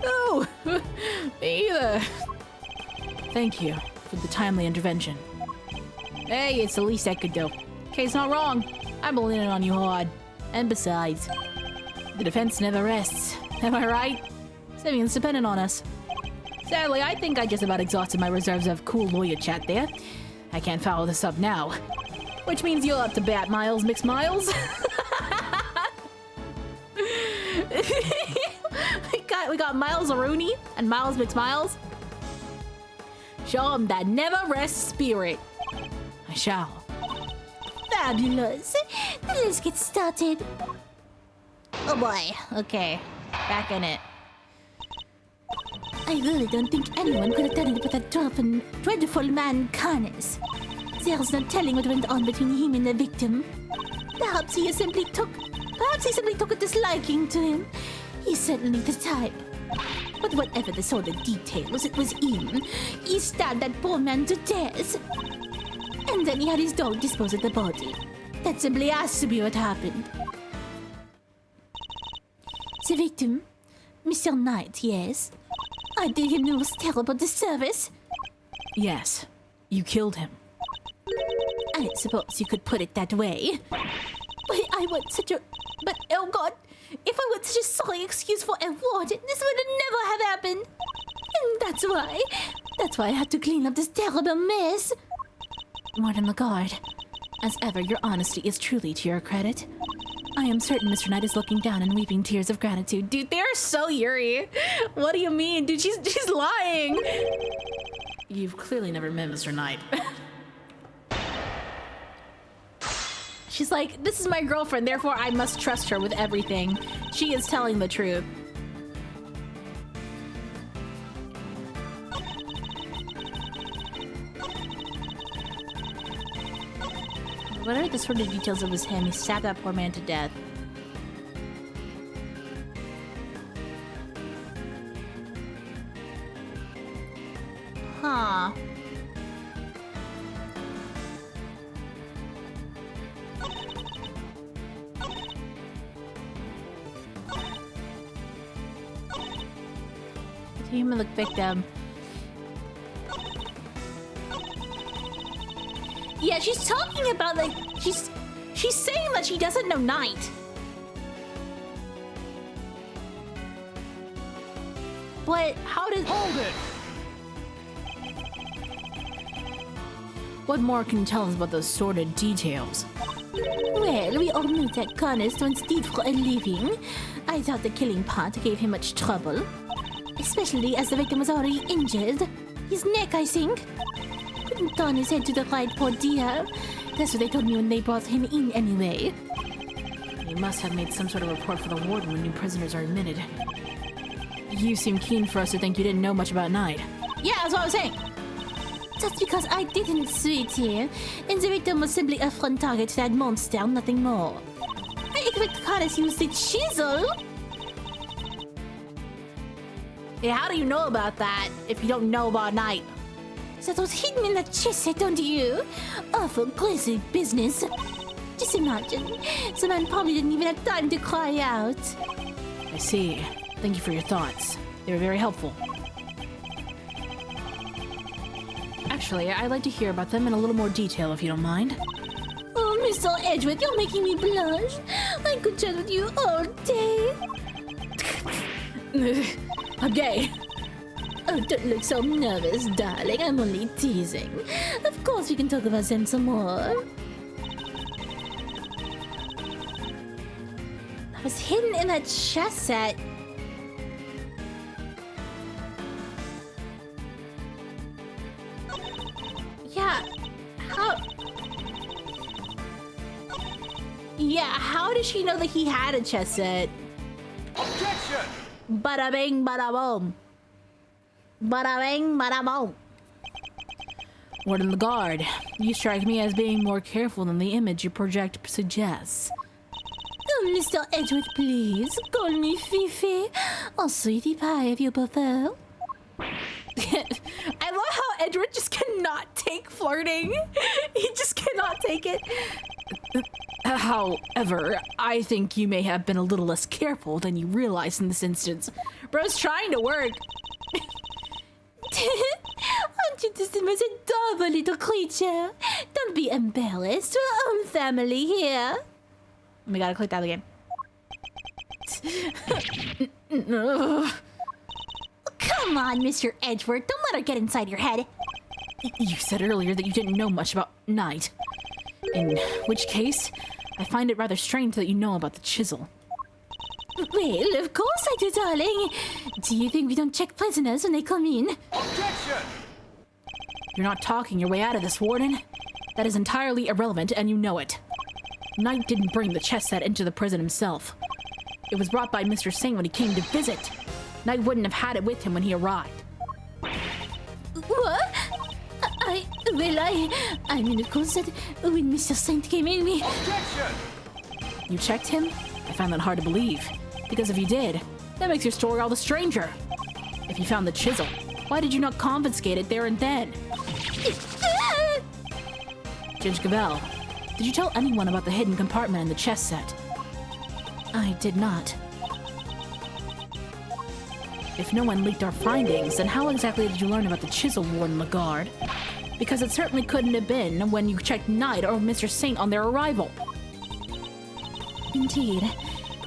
No, me either. Thank you for the timely intervention. Hey, it's the least I could do. Case not wrong. I'm leaning on you hard. And besides, the defense never rests. Am I right? Simeon's dependent on us. Sadly, I think I just about exhausted my reserves of cool lawyer chat there. I can't follow this up now. Which means you're up to bat, Miles McSmiles. we got Miles Rooney and Miles McSmiles. Show him that never rests spirit. I shall. Fabulous. Then let's get started. Oh boy. Okay. Back in it. I really don't think anyone could have done it but that dreadful man, Connus. There's no telling what went on between him and the victim. Perhaps he simply took a disliking to him. He's certainly the type. But whatever the sort of details it was in, he stabbed that poor man to death. And then he had his dog dispose of the body. That simply has to be what happened. The victim? Mr. Knight, yes? I did him the most terrible disservice. Yes, you killed him. I suppose you could put it that way. But I want such a... But, oh God, if I want such a sorry excuse for a warden, this would never have happened. And that's why I had to clean up this terrible mess. Warden Lagarde, as ever, your honesty is truly to your credit. I am certain Mr. Knight is looking down and weeping tears of gratitude. Dude, they're so Yuri. What do you mean? Dude, she's lying. You've clearly never met Mr. Knight. She's like, this is my girlfriend, therefore I must trust her with everything. She is telling the truth. What are the sort of details of him? He stabbed that poor man to death. Huh. The human victim. Yeah, she's talking about like she's saying that she doesn't know Knight. But how does Hold it! What more can you tell us about those sordid details? Well, we all know that Connors don't steal for a living. I thought the killing part gave him much trouble. Especially as the victim was already injured. His neck, I think. Couldn't turn his head to the right, poor dear. That's what they told me when they brought him in anyway. You must have made some sort of report for the warden when new prisoners are admitted. You seem keen for us to think you didn't know much about Knight. Yeah, that's what I was saying. Just because I didn't sweetie, and the victim was simply a front target to that monster, nothing more. I expect Connors used the chisel. Yeah, how do you know about that if you don't know about Knight? That was hidden in the chest set, don't you? Awful grisly business. Just imagine, the man probably didn't even have time to cry out. I see. Thank you for your thoughts. They were very helpful. Actually, I'd like to hear about them in a little more detail, if you don't mind. Oh, Mr. Edgeworth, you're making me blush. I could chat with you all day. I'm gay. Oh, don't look so nervous, darling. I'm only teasing. Of course we can talk about them some more. That was hidden in that chess set. Yeah, how did she know that he had a chess set? Objection! Bada bing, bada boom. Bada bing, bada boom. Warden Lagarde, you strike me as being more careful than the image you project suggests. Oh, Mr. Edgeworth, please. Call me Fifi. Or Sweetie Pie, if you prefer. I love how Edward just cannot take flirting. He just cannot take it. However, I think you may have been a little less careful than you realize in this instance. Bro's trying to work. Aren't you just the most adorable little creature? Don't be embarrassed. We're own family here. We gotta click that again. Come on, Mr. Edgeworth. Don't let her get inside your head. You said earlier that you didn't know much about Knight. In which case, I find it rather strange that you know about the chisel. Well, of course I do, darling. Do you think we don't check prisoners when they come in? Objection! You're not talking your way out of this, Warden. That is entirely irrelevant, and you know it. Knight didn't bring the chess set into the prison himself. It was brought by Mr. Singh when he came to visit. Knight wouldn't have had it with him when he arrived. What? I mean, of course, that when Mr. Saint came in, we... Objection! You checked him? I find that hard to believe. Because if you did, That makes your story all the stranger. If you found the chisel, why did you not confiscate it there and then? Judge Gavel, did you tell anyone about the hidden compartment in the chess set? I did not. If no one leaked our findings, then how exactly did you learn about the chisel, Warden Lagarde? Because it certainly couldn't have been when you checked Knight or Mr. Saint on their arrival. Indeed.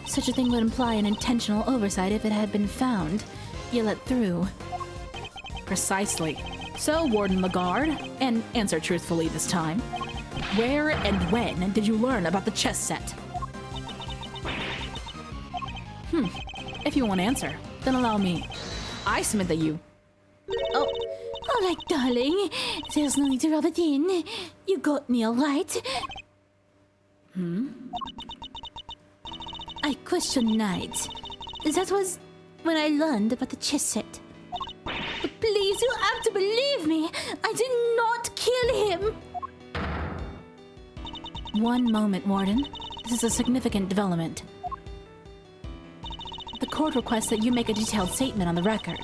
Such a thing would imply an intentional oversight if it had been found. You let through. Precisely. So, Warden Lagarde, and answer truthfully this time, where and when did you learn about the chess set? If you won't answer, then allow me. I submit that you... All right, darling. There's no need to rub it in. You got me, all right? I questioned Knight. That was when I learned about the chess set. But please, you have to believe me. I did not kill him. One moment, Warden. This is a significant development. The court requests that you make a detailed statement on the record.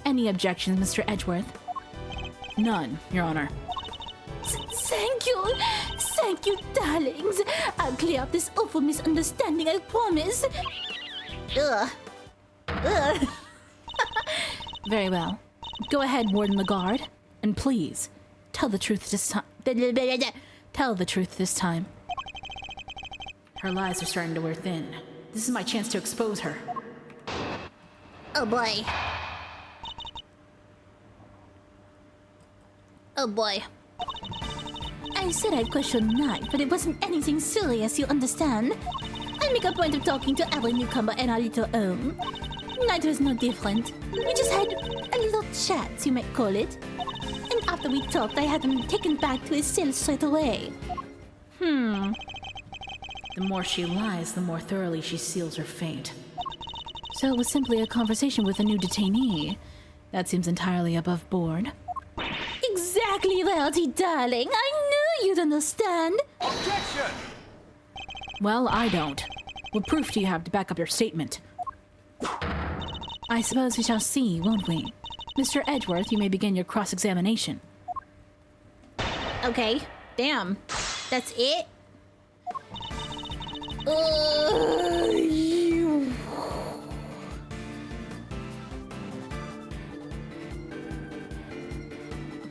Any objections, Mr. Edgeworth? None, Your Honor. Thank you. Thank you, darlings. I'll clear up this awful misunderstanding, I promise. Ugh. Very well. Go ahead, Warden Lagarde. And please, tell the truth this time. Tell the truth this time. Her lies are starting to wear thin. This is my chance to expose her. Oh boy. Oh boy. I said I'd question Knight, but it wasn't anything serious, you understand? I make a point of talking to every newcomer in our little home. Knight was no different. We just had a little chat, you might call it. And after we talked, I had him taken back to his cell straight away. The more she lies, the more thoroughly she seals her fate. So it was simply a conversation with a new detainee. That seems entirely above board. Exactly, Rarity, darling. I knew you'd understand. Objection! Well, I don't. What proof do you have to back up your statement? I suppose we shall see, won't we? Mr. Edgeworth, you may begin your cross-examination. Okay. Damn. That's it?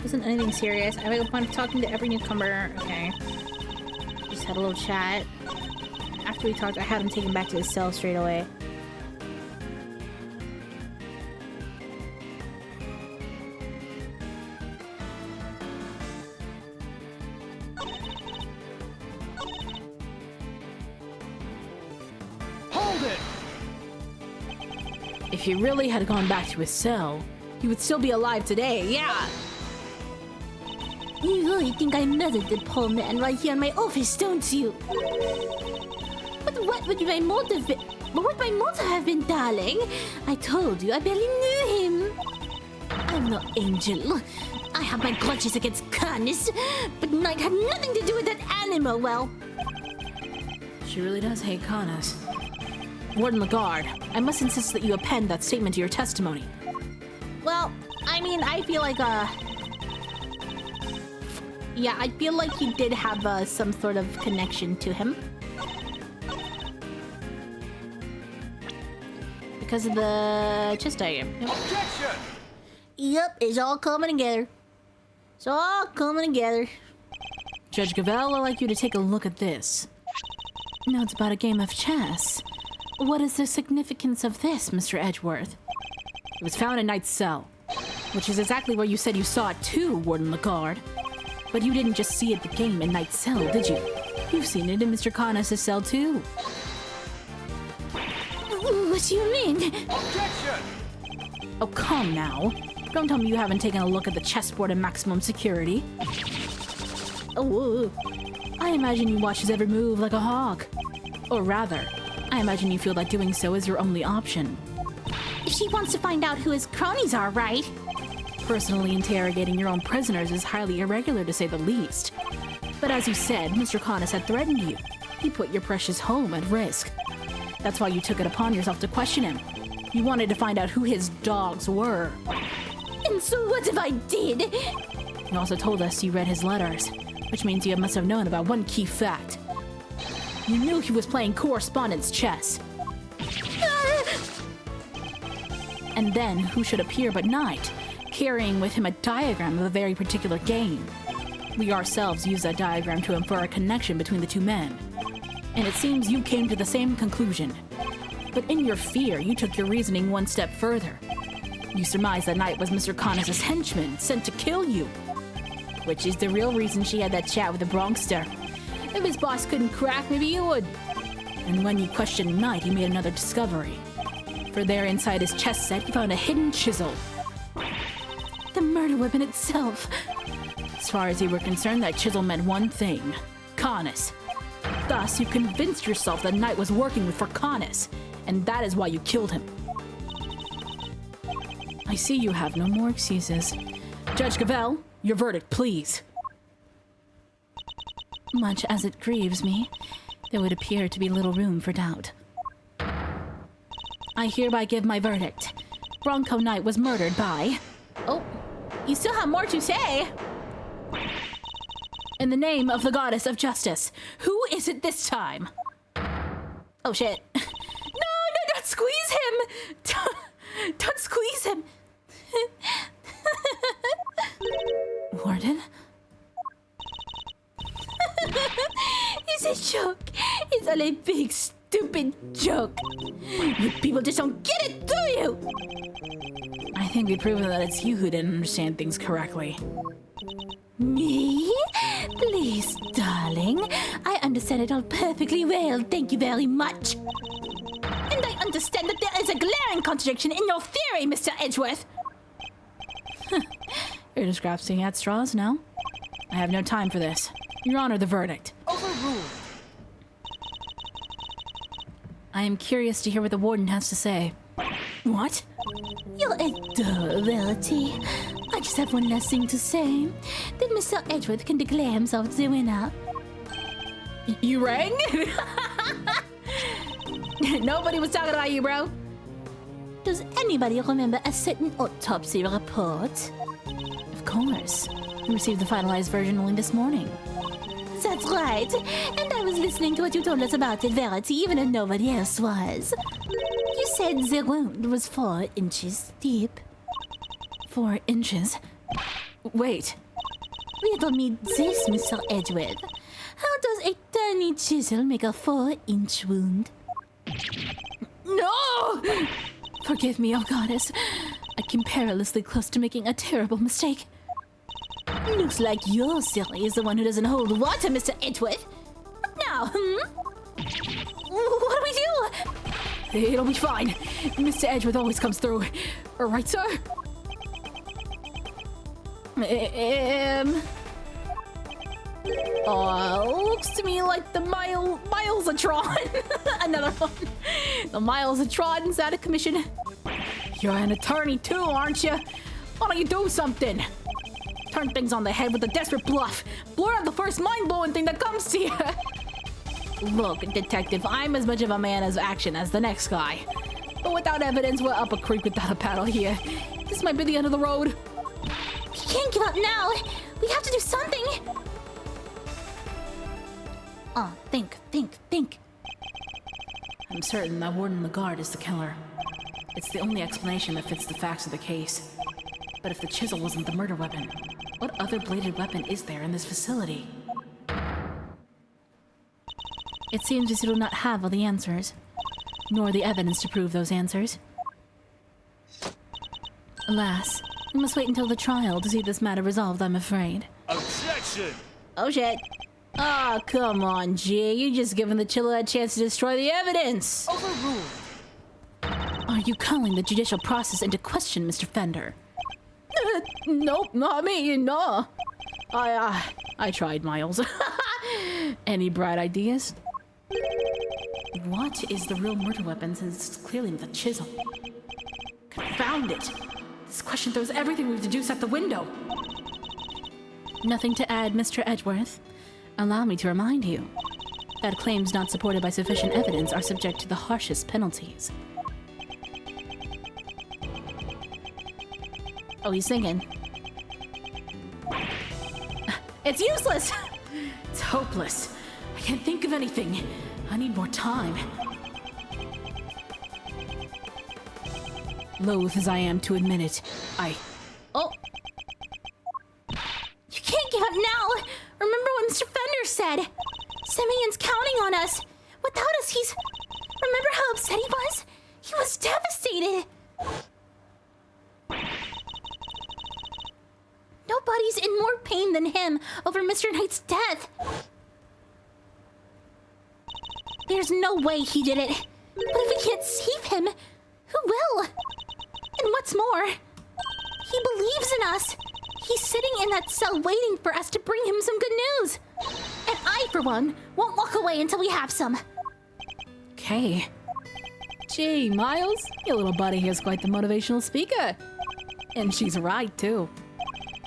Wasn't anything serious. I make a point of talking to every newcomer. Okay. Just had a little chat. After we talked, I had him taken back to his cell straight away. Hold it! If he really had gone back to his cell, he would still be alive today, yeah! You really think I murdered the poor man right here in my office, don't you? But what would my motive be? What would my motive have been, darling? I told you, I barely knew him. I'm no angel. I have my grudges against Canis, but Knight had nothing to do with that animal, well. She really does hate Canis. Warden Lagarde, I must insist that you append that statement to your testimony. Well, I mean, I feel like, yeah, I feel like he did have some sort of connection to him. Because of the chest diagram. Yep. Objection! Yep, it's all coming together. It's all coming together. Judge Gavel, I'd like you to take a look at this. Notes about a game of chess. What is the significance of this, Mr. Edgeworth? It was found in Knight's cell, which is exactly where you said you saw it too, Warden Lagarde. But you didn't just see it the game in Knight's cell, did you? You've seen it in Mr. Canis' cell too. What do you mean? Objection! Oh, come now. Don't tell me you haven't taken a look at the chessboard in maximum security. Oh, I imagine you watch his every move like a hawk. Or rather, I imagine you feel that doing so is your only option. she wants to find out who his cronies are, right? Personally interrogating your own prisoners is highly irregular, to say the least. But as you said, Mr. Canis had threatened you. He put your precious home at risk. That's why you took it upon yourself to question him. You wanted to find out who his dogs were. And so what if I did? You also told us you read his letters, which means you must have known about one key fact. You knew he was playing correspondence chess. And then, who should appear but Knight, carrying with him a diagram of a very particular game. We ourselves used that diagram to infer a connection between the two men. And it seems you came to the same conclusion. But in your fear, you took your reasoning one step further. You surmised that Knight was Mr. Connors' henchman, sent to kill you. Which is the real reason she had that chat with the Bronxster. If his boss couldn't crack, maybe you would. And when you questioned Knight, he made another discovery. For there inside his chest set, he found a hidden chisel. The murder weapon itself. As far as you were concerned, that chisel meant one thing. Connors. Thus, you convinced yourself that Knight was working with for Connors, and that is why you killed him. I see you have no more excuses. Judge Cavell, your verdict, please. Much as it grieves me, there would appear to be little room for doubt. I hereby give my verdict. Bronco Knight was murdered by... Oh, you still have more to say. In the name of the goddess of justice. Who is it this time? Oh shit. No, don't squeeze him! Don't squeeze him! Warden? It's a joke. It's all a big, stupid joke. You people just don't get it, do you? I think we've proven that it's you who didn't understand things correctly. Me? Please, darling. I understand it all perfectly well. Thank you very much. And I understand that there is a glaring contradiction in your theory, Mr. Edgeworth. You're just grasping at straws now. I have no time for this. Your Honor, the verdict. Overruled. I am curious to hear what the warden has to say. What? You're adorability. I just have one last thing to say. That Mr. Edgeworth can declare himself the winner. You rang? Nobody was talking about you, bro. Does anybody remember a certain autopsy report? Of course. We received the finalized version only this morning. That's right. And I was listening to what you told us about it, Verity, even if nobody else was. You said the wound was 4 inches deep. 4 inches? Wait. Riddle me this, Mr. Edgeworth. How does a tiny chisel make a 4-inch wound? No! Forgive me, oh goddess. I came perilously close to making a terrible mistake. Looks like your silly is the one who doesn't hold water, Mr. Edgeworth. What now, What do we do? It'll be fine. Mr. Edgeworth always comes through. Right, sir? Looks to me like the Milesatron. Another one. The Milesatron's out of commission. You're an attorney too, aren't you? Why don't you do something? Turn things on the head with a desperate bluff. Blur out the first mind-blowing thing that comes to you. Look, detective, I'm as much of a man of action as the next guy. But without evidence, we're up a creek without a paddle here. This might be the end of the road. We can't give up now. We have to do something. Think. I'm certain that Warden Lagarde is the killer. It's the only explanation that fits the facts of the case. But if the chisel wasn't the murder weapon, what other bladed weapon is there in this facility? It seems as you do not have all the answers, nor the evidence to prove those answers. Alas, we must wait until the trial to see this matter resolved, I'm afraid. Objection! Oh shit. Oh, come on, G. You're just giving the chiller a chance to destroy the evidence. Overruled. Are you calling the judicial process into question, Mr. Fender? Nope, not me, no. I tried, Miles. Any bright ideas? What is the real murder weapon since it's clearly the chisel? Confound it! This question throws everything we've deduced out the window. Nothing to add, Mr. Edgeworth. Allow me to remind you that claims not supported by sufficient evidence are subject to the harshest penalties. Oh, he's singing. It's useless! It's hopeless. I can't think of anything. I need more time. Loath as I am to admit it, Oh! You can't give up now! Remember what Mr. Fender said! Simeon's counting on us! Without us, he's... Remember how upset he was? He was devastated! Nobody's in more pain than him over Mr. Knight's death! There's no way he did it! But if we can't save him, who will? And what's more, he believes in us! He's sitting in that cell waiting for us to bring him some good news! And I, for one, won't walk away until we have some! Okay. Gee, Miles, your little buddy here's quite the motivational speaker. And she's right, too.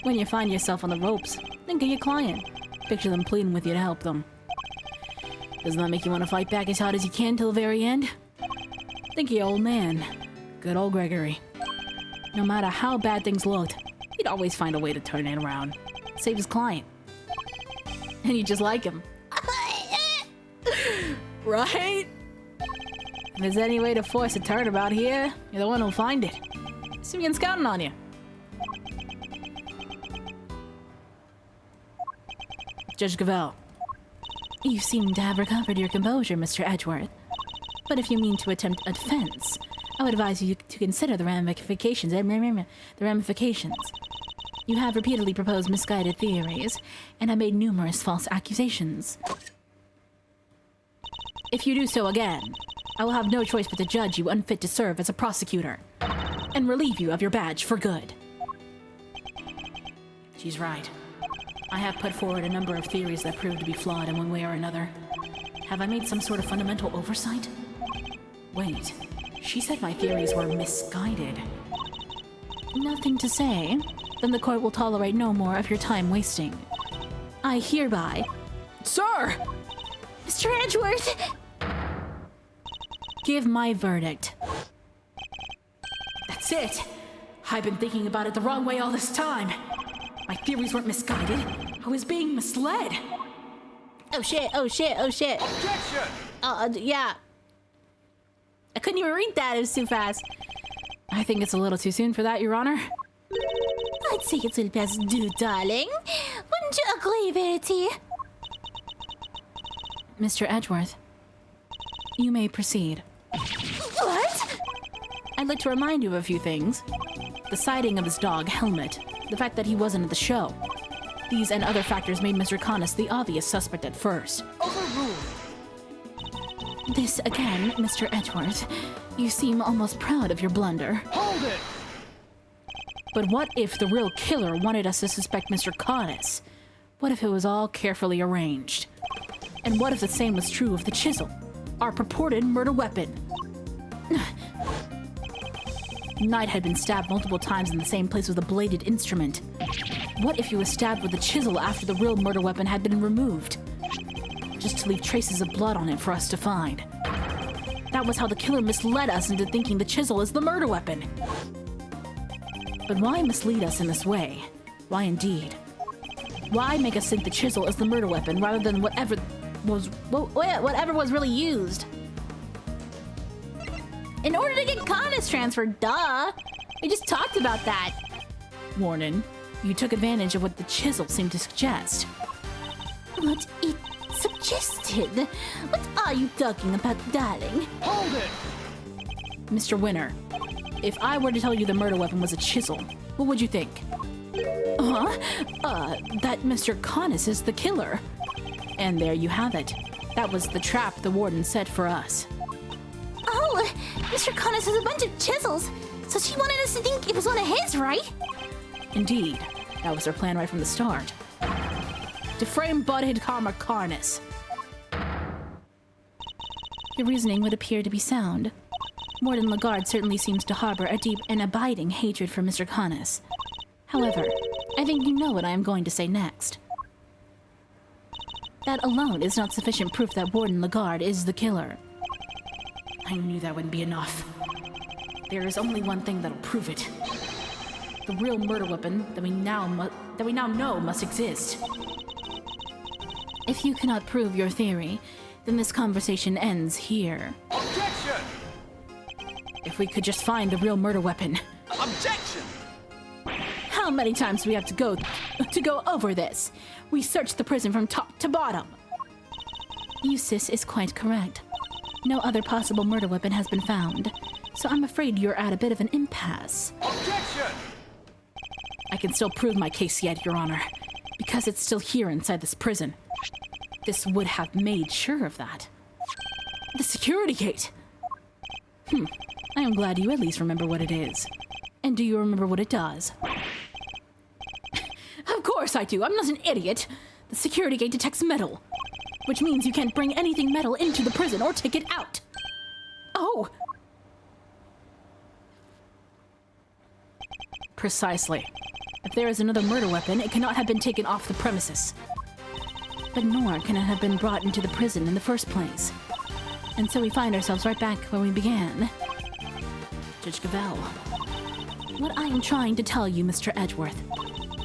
When you find yourself on the ropes, think of your client. Picture them pleading with you to help them. Doesn't that make you want to fight back as hard as you can till the very end? Think of your old man. Good old Gregory. No matter how bad things looked, he'd always find a way to turn it around. Save his client. And you just like him. Right? If there's any way to force a turnabout here, you're the one who'll find it. Simeon's counting on you. Judge Gavel. You seem to have recovered your composure, Mr. Edgeworth. But if you mean to attempt a defense, I would advise you to consider the ramifications. You have repeatedly proposed misguided theories, and have made numerous false accusations. If you do so again, I will have no choice but to judge you unfit to serve as a prosecutor, and relieve you of your badge for good. She's right. I have put forward a number of theories that proved to be flawed in one way or another. Have I made some sort of fundamental oversight? Wait, she said my theories were misguided. Nothing to say. Then the court will tolerate no more of your time wasting. I hereby... Sir! Mr. Edgeworth! Give my verdict. That's it! I've been thinking about it the wrong way all this time. My theories weren't misguided. I was being misled. Oh shit, oh shit, oh shit. Objection! Yeah. I couldn't even read that, it was too fast. I think it's a little too soon for that, Your Honor. I'd say it's a little past due, darling. Wouldn't you agree, Verity? Mr. Edgeworth, you may proceed. What? I'd like to remind you of a few things. The sighting of his dog, Helmet. The fact that he wasn't at the show. These and other factors made Mr. Connus the obvious suspect at first. Overruled! This again, Mr. Edgeworth. You seem almost proud of your blunder. Hold it! But what if the real killer wanted us to suspect Mr. Connus? What if it was all carefully arranged? And what if the same was true of the chisel? Our purported murder weapon? Knight had been stabbed multiple times in the same place with a bladed instrument. What if he was stabbed with a chisel after the real murder weapon had been removed? Just to leave traces of blood on it for us to find. That was how the killer misled us into thinking the chisel is the murder weapon. But why mislead us in this way? Why indeed? Why make us think the chisel is the murder weapon rather than whatever was really used? In order to get Connus transferred, duh! We just talked about that. Warning, you took advantage of what the chisel seemed to suggest. What it suggested? What are you talking about, darling? Hold it! Mr. Winner, if I were to tell you the murder weapon was a chisel, what would you think? That Mr. Connus is the killer. And there you have it. That was the trap the warden set for us. Oh, Mr. Connus has a bunch of chisels, so she wanted us to think it was one of his, right? Indeed, that was her plan right from the start. To frame Butthead Karma Carnus. Your reasoning would appear to be sound. Warden Lagarde certainly seems to harbor a deep and abiding hatred for Mr. Connus. However, I think you know what I am going to say next. That alone is not sufficient proof that Warden Lagarde is the killer. I knew that wouldn't be enough. There is only one thing that'll prove it. the real murder weapon that we now know must exist. If you cannot prove your theory, then this conversation ends here. Objection! If we could just find the real murder weapon. Objection! How many times do we have to go over this? We searched the prison from top to bottom. Eustace is quite correct. No other possible murder weapon has been found, so I'm afraid you're at a bit of an impasse. Objection! I can still prove my case yet, Your Honor, because it's still here inside this prison. This would have made sure of that. The security gate! I am glad you at least remember what it is. And do you remember what it does? Of course I do, I'm not an idiot! The security gate detects metal, which means you can't bring anything metal into the prison or take it out. Oh! Precisely. If there is another murder weapon, it cannot have been taken off the premises. But nor can it have been brought into the prison in the first place. And so we find ourselves right back where we began. Judge Gavelle. What I am trying to tell you, Mr. Edgeworth,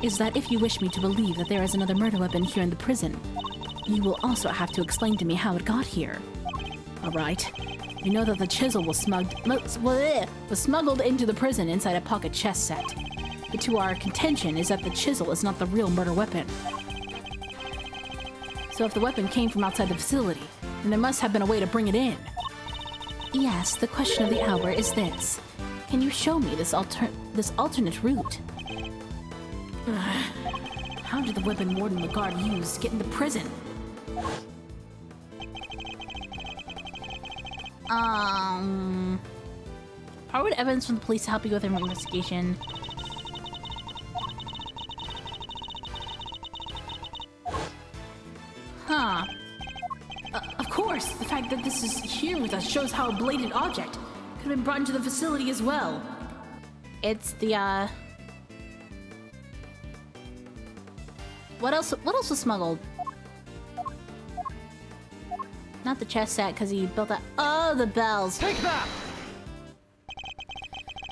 is that if you wish me to believe that there is another murder weapon here in the prison, you will also have to explain to me how it got here. All right. You know that the chisel was smuggled into the prison inside a pocket chess set. But to our contention is that the chisel is not the real murder weapon. So if the weapon came from outside the facility, then there must have been a way to bring it in. Yes, the question of the hour is this. Can you show me this alternate route? How did the weapon Warden Lagarde use to get into prison? Forward evidence from the police to help you with your investigation. Of course, the fact that this is here with us shows how a bladed object could have been brought into the facility as well. It's the, What else was smuggled? Not the chess set, because he built that. Oh, the bells. Take that!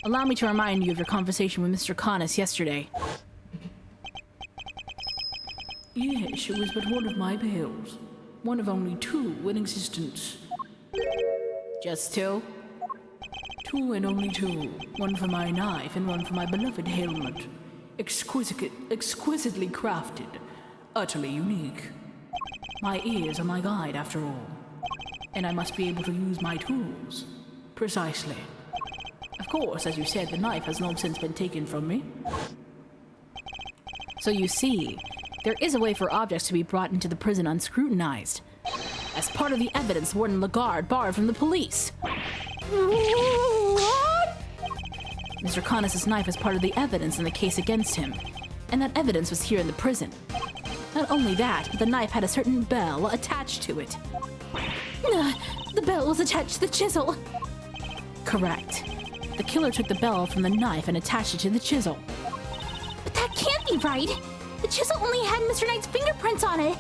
Allow me to remind you of your conversation with Mr. Connus yesterday. Yes, it was but one of my bells. One of only two in existence. Just two? Two and only two. One for my knife and one for my beloved helmet. Exquisitely crafted. Utterly unique. My ears are my guide, after all. And I must be able to use my tools. Precisely. Of course, as you said, the knife has long since been taken from me. So you see, there is a way for objects to be brought into the prison unscrutinized. As part of the evidence Warden Lagarde borrowed from the police. What? Mr. Connus' knife is part of the evidence in the case against him. And that evidence was here in the prison. Not only that, but the knife had a certain bell attached to it. The bell was attached to the chisel. Correct. The killer took the bell from the knife and attached it to the chisel. But that can't be right. The chisel only had Mr. Knight's fingerprints on it.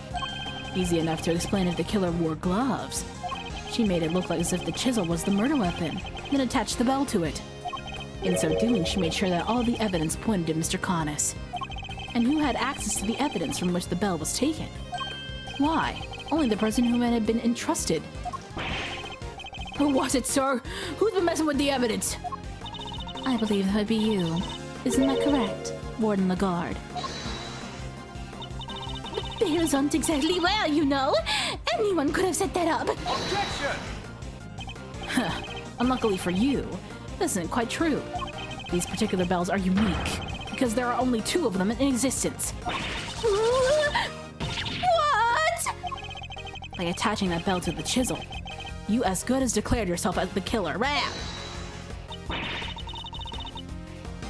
Easy enough to explain if the killer wore gloves. She made it look like as if the chisel was the murder weapon, then attached the bell to it. In so doing, she made sure that all the evidence pointed to Mr. Connus. And who had access to the evidence from which the bell was taken? Why? Only the person whom it had been entrusted. Who was it, sir? Who's been messing with the evidence? I believe that would be you. Isn't that correct, Warden Lagarde? Bears aren't exactly well, you know. Anyone could have set that up. Objection! Unluckily for you, this isn't quite true. These particular bells are unique, because there are only two of them in existence. What? By attaching that bell to the chisel, you as good as declared yourself as the killer. Ram!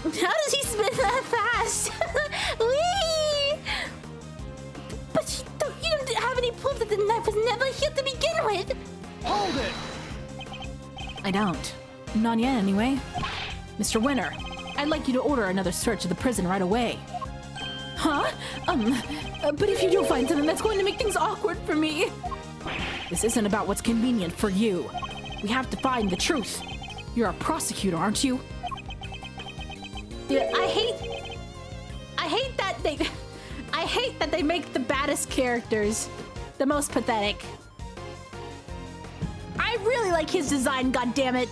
How does he spin that fast? Whee! But you don't have any proof that the knife was never here to begin with. Hold it! I don't. Not yet, anyway. Mr. Winter, I'd like you to order another search of the prison right away. Huh? But if you do find something, that's going to make things awkward for me. This isn't about what's convenient for you. We have to find the truth. You're a prosecutor, aren't you? Dude, I hate I hate that they make the baddest characters the most pathetic. I really like his design, goddammit.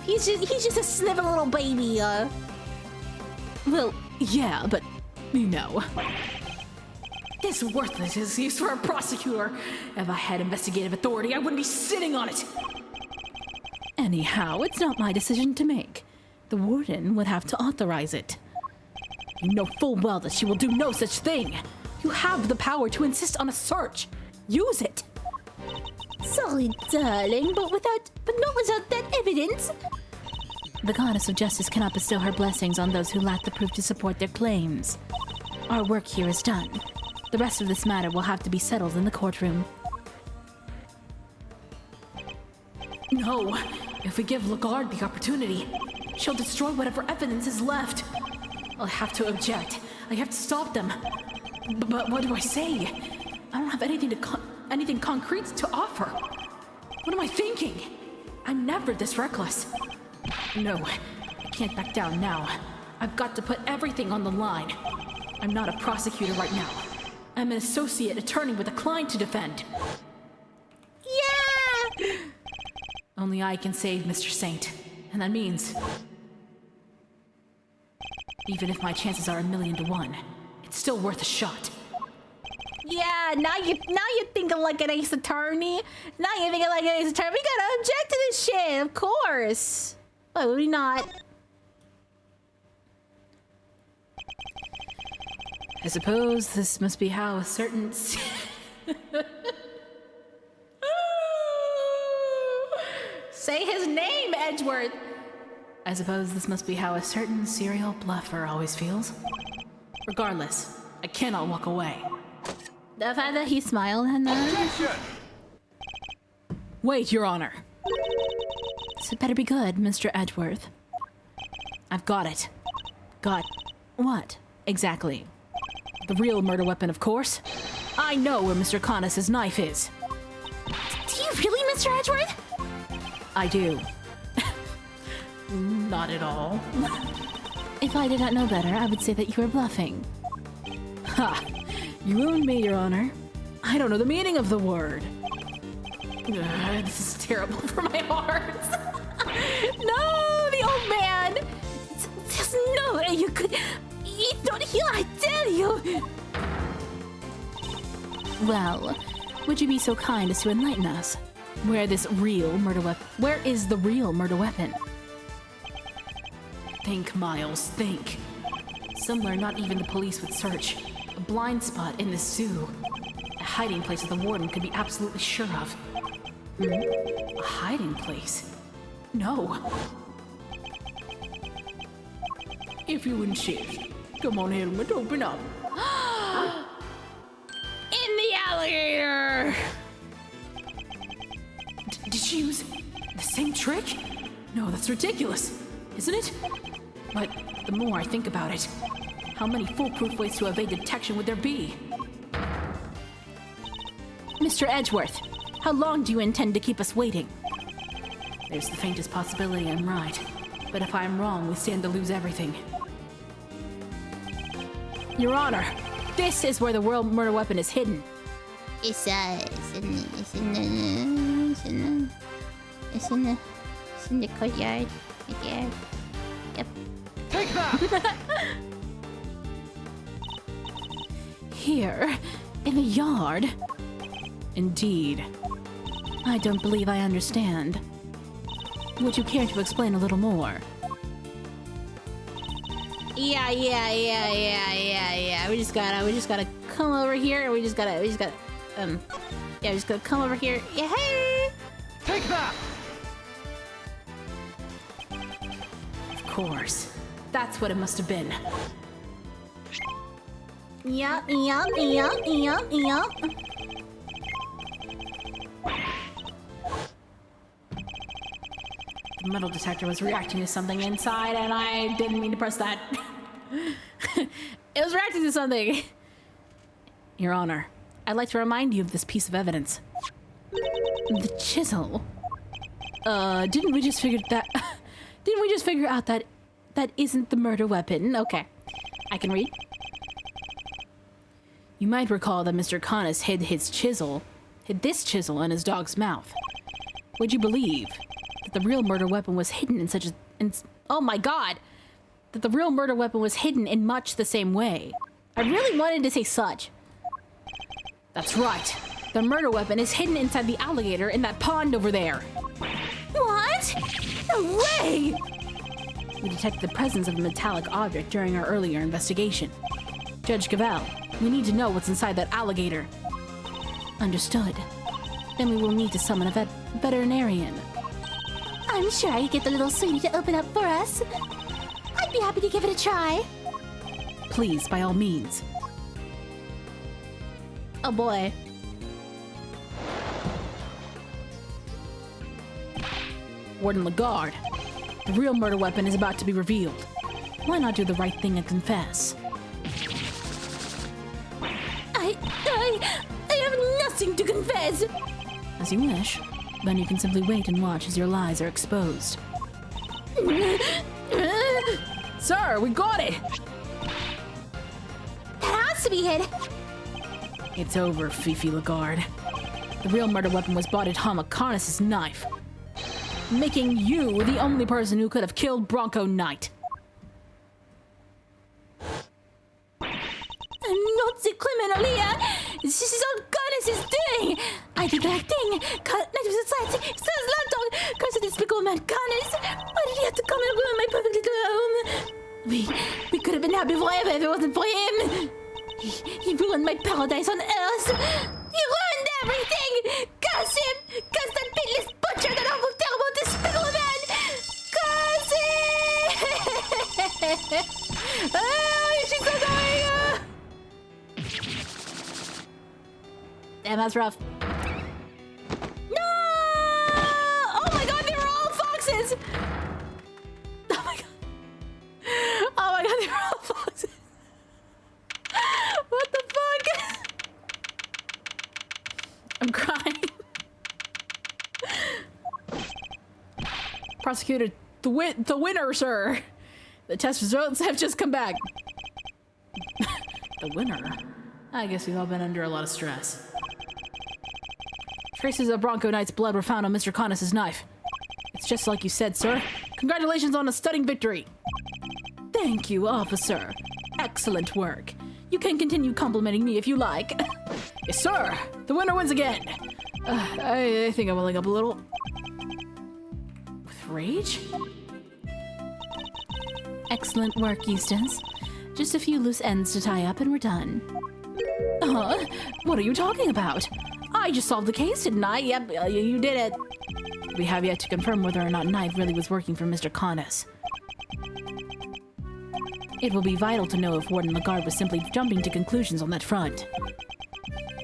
He's just a snivel little baby, Well, yeah, but you know. This worthless excuse for a prosecutor. If I had investigative authority, I wouldn't be sitting on it. Anyhow, it's not my decision to make. The warden would have to authorize it. You know full well that she will do no such thing. You have the power to insist on a search. Use it. Sorry, darling, but not without that evidence. The goddess of justice cannot bestow her blessings on those who lack the proof to support their claims. Our work here is done. The rest of this matter will have to be settled in the courtroom. No, if we give Lagarde the opportunity, she'll destroy whatever evidence is left. I'll have to object. I have to stop them. But what do I say? I don't have anything concrete to offer. What am I thinking? I'm never this reckless. No, I can't back down now. I've got to put everything on the line. I'm not a prosecutor right now. I'm an associate attorney with a client to defend. Yeah! Only I can save Mr. Saint. And that means... even if my chances are 1,000,000 to 1, it's still worth a shot. Yeah, now you're thinking like an ace attorney. Now you're thinking like an ace attorney. We gotta object to this shit, of course. Why would we not? I suppose this must be how a certain... Say his name, Edgeworth! I suppose this must be how a certain serial bluffer always feels. Regardless, I cannot walk away. The fact that he smiled and Objection! Wait, Your Honor. This better be good, Mr. Edgeworth. I've got it. Got what? Exactly. The real murder weapon, of course. I know where Mr. Conness's knife is. Do you really, Mr. Edgeworth? I do. Not at all. If I did not know better, I would say that you were bluffing. Ha! You ruined me, Your Honor. I don't know the meaning of the word. This is terrible for my heart. No, the old man! There's no way you could... You don't heal, I tell you! Well, would you be so kind as to enlighten us? Where is the real murder weapon? Think, Miles, think. Somewhere not even the police would search. A blind spot in the zoo. A hiding place that the warden could be absolutely sure of. A hiding place? No. If you insist. Come on, Helmut, open up. In the alligator! Did she use the same trick? No, that's ridiculous, isn't it? But the more I think about it, how many foolproof ways to evade detection would there be? Mr. Edgeworth, how long do you intend to keep us waiting? There's the faintest possibility I'm right, but if I'm wrong, we stand to lose everything. Your Honor, this is where the real murder weapon is hidden. It's in the courtyard. Right there. Yep. Take that! Here, in the yard. Indeed. I don't believe I understand. Would you care to explain a little more? Yeah. We just gotta come over here, and we just gotta come over here. Yeah, hey! Take that! Of course. That's what it must have been. Yup. The metal detector was reacting to something inside, and I didn't mean to press that. It was reacting to something. Your Honor, I'd like to remind you of this piece of evidence. The chisel. Didn't we just figure out that that isn't the murder weapon? Okay. I can read. You might recall that Mr. Connus hid this chisel in his dog's mouth. Would you believe that the real murder weapon was hidden in such a... oh my god! That the real murder weapon was hidden in much the same way. I really wanted to say such. That's right. The murder weapon is hidden inside the alligator in that pond over there. What? No way! We detected the presence of a metallic object during our earlier investigation. Judge Cavell, we need to know what's inside that alligator. Understood. Then we will need to summon a veterinarian. I'm sure I could get the little sweetie to open up for us. I'd be happy to give it a try. Please, by all means. Oh boy. Warden Lagarde, the real murder weapon is about to be revealed. Why not do the right thing and confess? I have nothing to confess. As you wish. Then you can simply wait and watch as your lies are exposed. Sir, we got it! That has to be it. It's over, Fifi Lagarde. The real murder weapon was bought at Hamaconus' knife, making you the only person who could have killed Bronco Knight. I'm not the criminal here. This is all Connus' doing. I did the right thing. Knight of society. Says lapdog. Curse the despicable man Connus. Why did he have to come and ruin my perfect little home? We could have been happy forever if it wasn't for him. He ruined my paradise on earth. He ruined everything. Curse him. Curse that pitiless butcher, that awful, terrible, despicable man. Curse him. Oh, she's so annoying. Damn, that's rough. No! Oh my god, they were all foxes! Oh my god. Oh my god, they were all foxes. What the fuck? I'm crying. Prosecutor, the winner, sir. The test results have just come back. The winner? I guess we've all been under a lot of stress. Traces of Bronco Knight's blood were found on Mr. Connus' knife. It's just like you said, sir. Congratulations on a stunning victory. Thank you, officer. Excellent work. You can continue complimenting me if you like. Yes, sir. The winner wins again. I think I'm welling up a little. With rage? Excellent work, Eustace. Just a few loose ends to tie up and we're done. What are you talking about? I just solved the case, didn't I? Yep, you did it. We have yet to confirm whether or not Knight really was working for Mr. Connus. It will be vital to know if Warden Lagarde was simply jumping to conclusions on that front.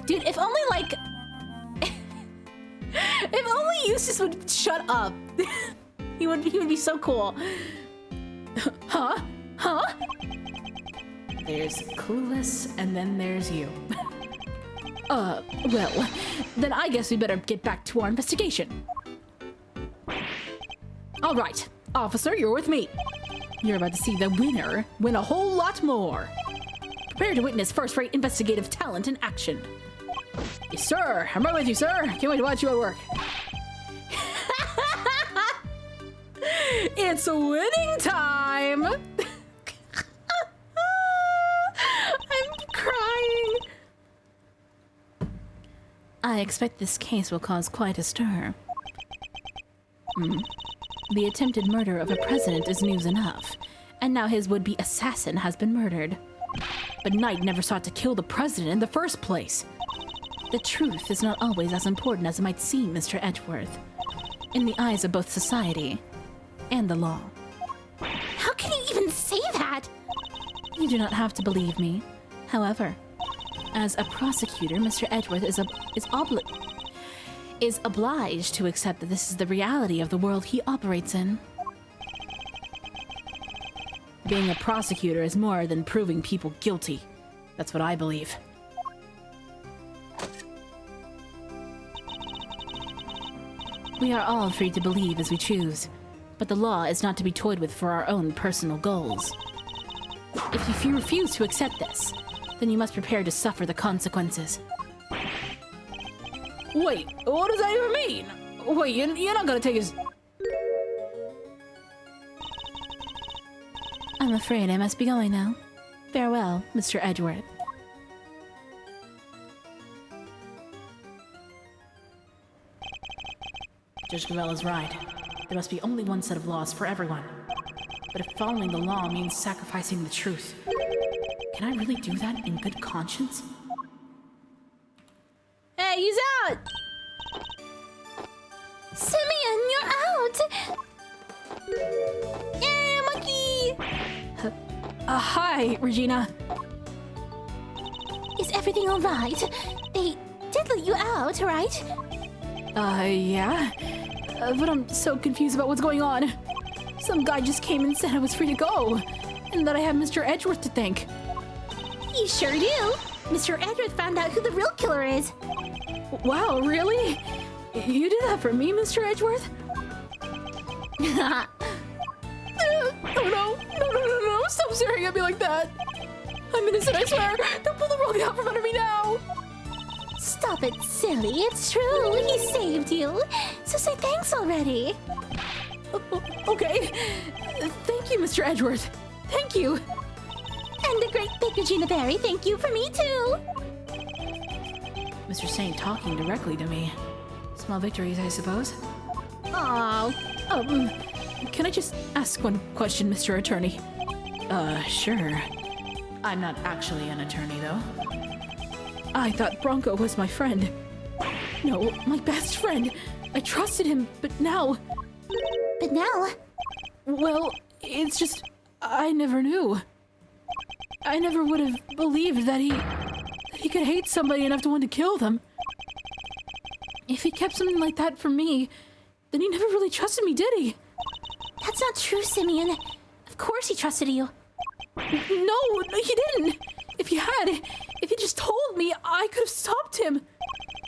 Dude, if only like... if only Eustace would shut up. he would be so cool. Huh? There's Clueless, and then there's you. Well, then I guess we better get back to our investigation. All right, officer, you're with me. You're about to see the winner win a whole lot more. Prepare to witness first-rate investigative talent in action. Yes, sir. I'm right with you, sir. Can't wait to watch you at work. It's winning time! I'm crying. I expect this case will cause quite a stir. The attempted murder of a president is news enough, and now his would-be assassin has been murdered. But Knight never sought to kill the president in the first place. The truth is not always as important as it might seem, Mr. Edgeworth, in the eyes of both society and the law. How can you even say that? You do not have to believe me. However, as a prosecutor, Mr. Edgeworth is obliged to accept that this is the reality of the world he operates in. Being a prosecutor is more than proving people guilty. That's what I believe. We are all free to believe as we choose, but the law is not to be toyed with for our own personal goals. If you refuse to accept this, then you must prepare to suffer the consequences. Wait, what does that even mean? Wait, you're not gonna take his... I'm afraid I must be going now. Farewell, Mr. Edgeworth. Judge Gravel is right. There must be only one set of laws for everyone. But if following the law means sacrificing the truth, can I really do that in good conscience? Hey, he's out! Simeon, you're out! Yay, monkey! Hi, Regina. Is everything alright? They did let you out, right? Yeah? But I'm so confused about what's going on. Some guy just came and said I was free to go, and that I have Mr. Edgeworth to thank. You sure do! Mr. Edgeworth found out who the real killer is. Wow, really? You did that for me, Mr. Edgeworth? Oh no, stop staring at me like that. I'm innocent, I swear. Don't pull the rug out from under me now. Stop it, silly. It's true. He saved you. So say thanks already. Okay. Thank you, Mr. Edgeworth. Thank you. And the great big Regina Berry, thank you for me too. Mr. Saint talking directly to me. Small victories, I suppose. Aww. Can I just ask one question, Mr. Attorney? Sure. I'm not actually an attorney, though. I thought Bronco was my friend. No, my best friend. I trusted him, but now... But now... Well, it's just... I never knew. I never would have believed that he could hate somebody enough to want to kill them. If he kept something like that from me, then he never really trusted me, did he? That's not true, Simeon. Of course he trusted you. No, he didn't. If he just told me, I could have stopped him.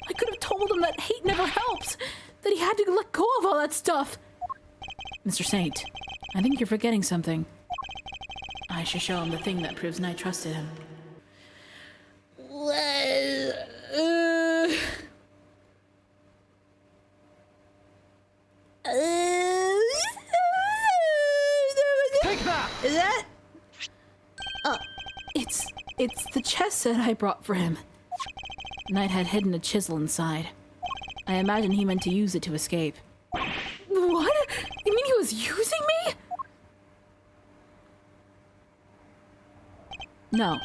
I could have told him that hate never helps, that he had to let go of all that stuff. Mr. Saint, I think you're forgetting something. I should show him the thing that proves I trusted him. Take that! Is that? It's the chess set I brought for him. Knight had hidden a chisel inside. I imagine he meant to use it to escape. What? You mean he was using me? No,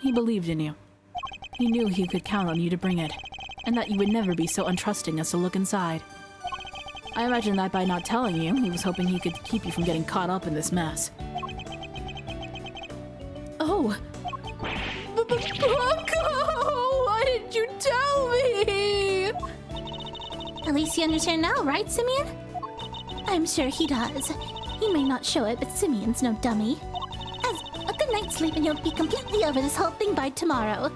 he believed in you. He knew he could count on you to bring it, and that you would never be so untrusting as to look inside. I imagine that by not telling you, he was hoping he could keep you from getting caught up in this mess. Oh! Bronco! Why didn't you tell me? At least you understand now, right, Simeon? I'm sure he does. He may not show it, but Simeon's no dummy. As a good night's sleep and you'll be completely over this whole thing by tomorrow.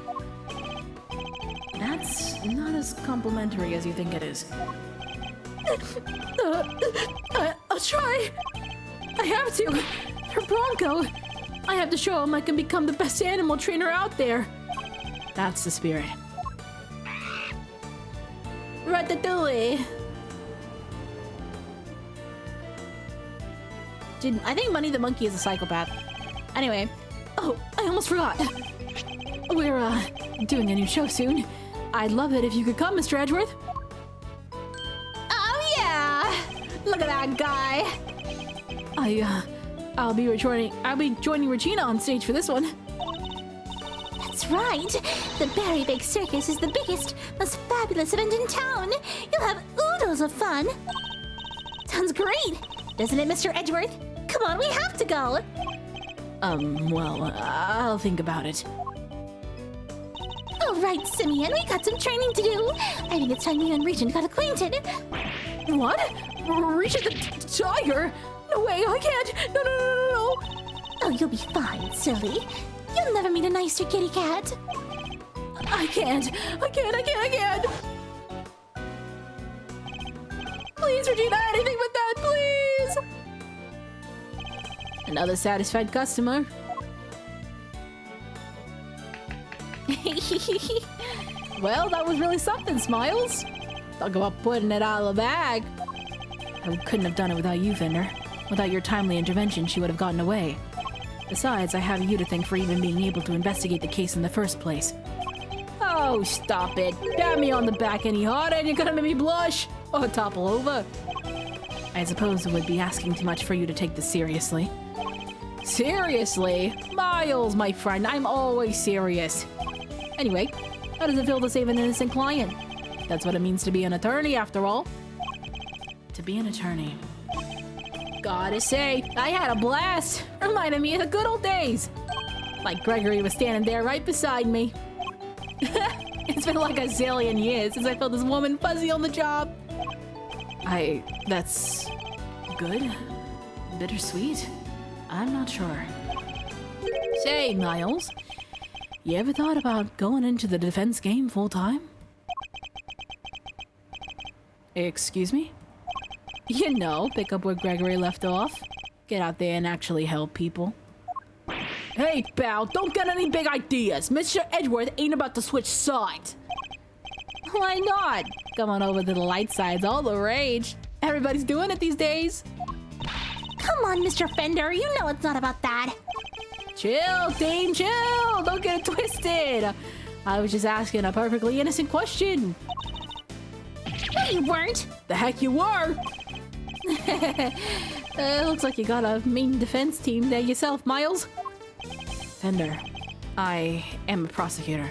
That's not as complimentary as you think it is. I'll try. I have to. For Bronco, I have to show him I can become the best animal trainer out there. That's the spirit. Ratatouille. Dude, I think Money the Monkey is a psychopath. Anyway. Oh, I almost forgot. We're, doing a new show soon. I'd love it if you could come, Mr. Edgeworth. Oh yeah! Look at that guy! I'll be joining Regina on stage for this one. That's right! The Berry Big Circus is the biggest, most fabulous event in town! You'll have oodles of fun! Sounds great! Doesn't it, Mr. Edgeworth? Come on, we have to go! Well, I'll think about it. All right, Simeon, we got some training to do. I think it's time you and Regent got acquainted. What? Regent the tiger? No way, I can't! No. Oh, you'll be fine, silly. You'll never meet a nicer kitty cat. I can't. Please, Regina, anything but that, please! Another satisfied customer. Well, that was really something, Smiles. Talk about putting it out of the bag. I couldn't have done it without you, Fender. Without your timely intervention, she would have gotten away. Besides, I have you to thank for even being able to investigate the case in the first place. Oh, stop it. Pat me on the back any harder and you're gonna make me blush. Or topple over. I suppose it would be asking too much for you to take this seriously. Seriously? Miles, my friend, I'm always serious. Anyway, how does it feel to save an innocent client? That's what it means to be an attorney, after all. To be an attorney. Gotta say, I had a blast. Reminded me of the good old days. Like Gregory was standing there right beside me. It's been like a zillion years since I felt this woman fuzzy on the job. That's good? Bittersweet? I'm not sure. Say, Miles, you ever thought about going into the defense game full time? Excuse me? You know, pick up where Gregory left off. Get out there and actually help people. Hey, pal, don't get any big ideas. Mr. Edgeworth ain't about to switch sides. Why not? Come on over to the light side's all the rage. Everybody's doing it these days. Come on, Mr. Fender, you know it's not about that. Chill, team, chill. Don't get it twisted. I was just asking a perfectly innocent question. No, you weren't. The heck you were. Looks like you got a mean defense team there yourself, Miles. Fender, I am a prosecutor.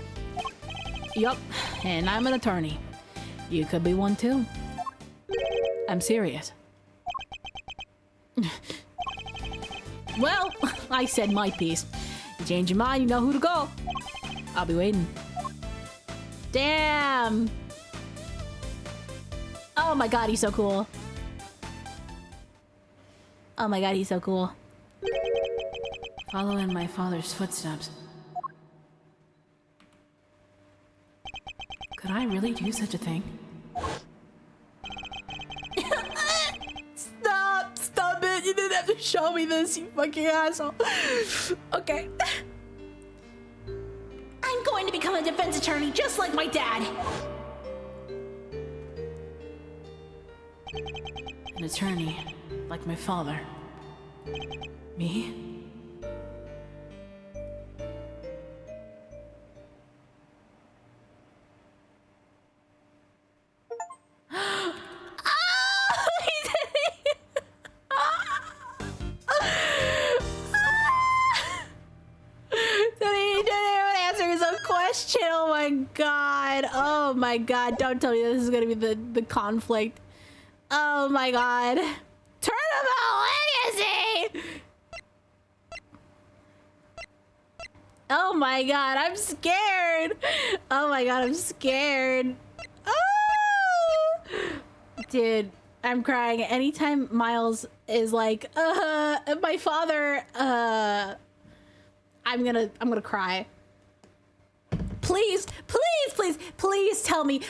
Yup, and I'm an attorney. You could be one too. I'm serious. Well, I said my piece. You change your mind, you know who to go. I'll be waiting. Damn! Oh my god, he's so cool. Oh my god, he's so cool. Follow in my father's footsteps. Could I really do such a thing? Stop it! You didn't have to show me this, you fucking asshole. Okay. I'm going to become a defense attorney just like my dad. An attorney, like my father. Me? Oh my god, don't tell me this is gonna be the conflict. Oh my god. Turnabout idiocy! Oh my god, I'm scared! Oh my god, I'm scared. Oh! Dude, I'm crying. Anytime Miles is like, my father, I'm gonna cry. Please tell me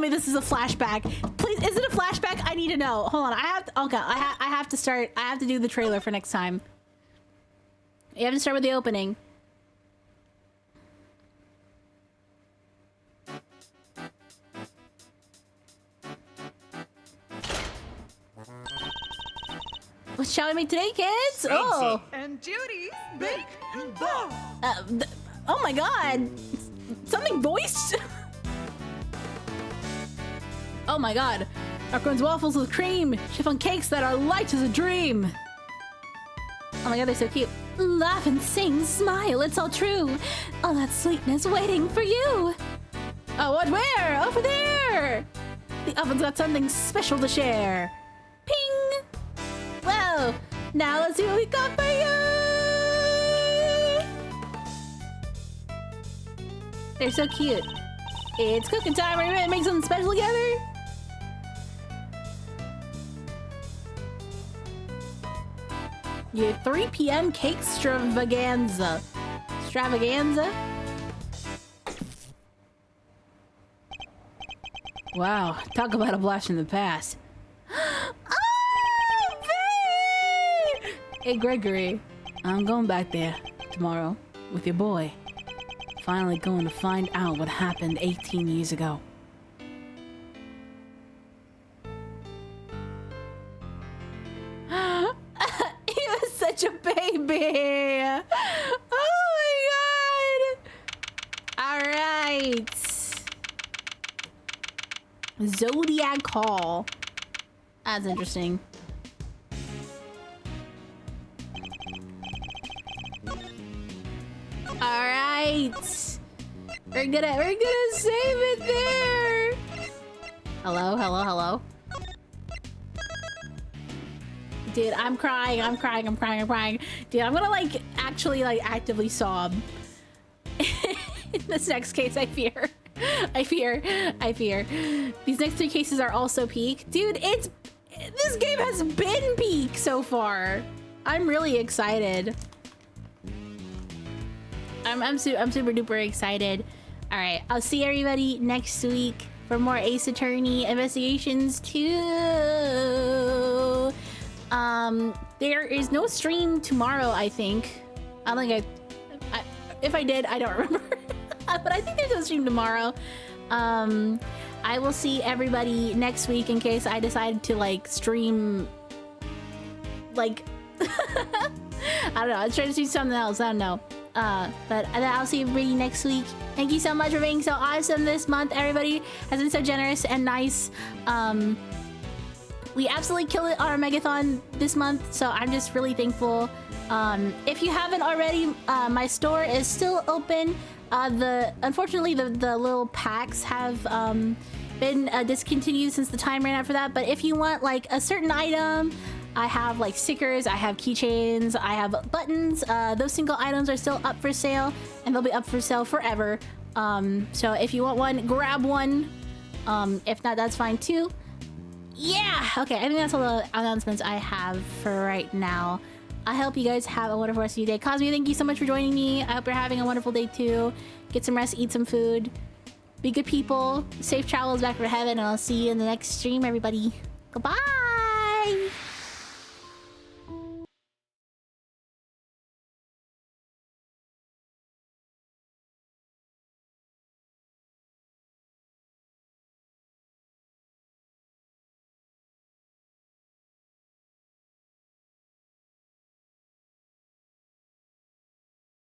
this is a flashback. Please, is it a flashback? I need to know. Hold on, I have to do the trailer for next time. You have to start with the opening. What shall we make today, kids? Oh. And Judy's big ball. Oh my god. Something voiced? Oh my god. Macarons waffles with cream. Chiffon cakes that are light as a dream. Oh my god, they're so cute. Laugh and sing, smile, it's all true. All that sweetness waiting for you. Oh, what? Where? Over there. The oven's got something special to share. Ping. Whoa. Now let's see what we got for you. They're so cute. It's cooking time. Are you ready to make something special together? Your 3 p.m. cake extravaganza. Extravaganza? Wow, talk about a blast from the past. Oh, babe! Hey, Gregory. I'm going back there tomorrow with your boy. Finally going to find out what happened 18 years ago. He was such a baby. Oh my god. All right. Zodiac Call. That's interesting. All right. We're gonna save it there. Hello, hello, hello. Dude, I'm crying. Dude, I'm gonna like actually like actively sob. In this next case, I fear. These next 3 cases are also peak. Dude, this game has been peak so far. I'm really excited. I'm super duper excited. All right, I'll see everybody next week for more Ace Attorney investigations 2. There is no stream tomorrow, I think. I don't think if I did, I don't remember. But I think there's no stream tomorrow. I will see everybody next week in case I decide to like stream like I don't know. I was trying to do something else. I don't know. But I'll see everybody next week. Thank you so much for being so awesome this month. Everybody has been so generous and nice. We absolutely killed it on our Megathon this month, so I'm just really thankful. If you haven't already, my store is still open. Unfortunately, the little packs have been discontinued since the time ran out for that. But if you want like a certain item, I have like stickers, I have keychains, I have buttons. Those single items are still up for sale, and they'll be up for sale forever. So if you want one, grab one. If not, that's fine too. Yeah, okay, I think that's all the announcements I have for right now. I hope you guys have a wonderful rest of your day. Cosme, thank you so much for joining me. I hope you're having a wonderful day too. Get some rest, eat some food. Be good people. Safe travels back for heaven, and I'll see you in the next stream, everybody. Goodbye!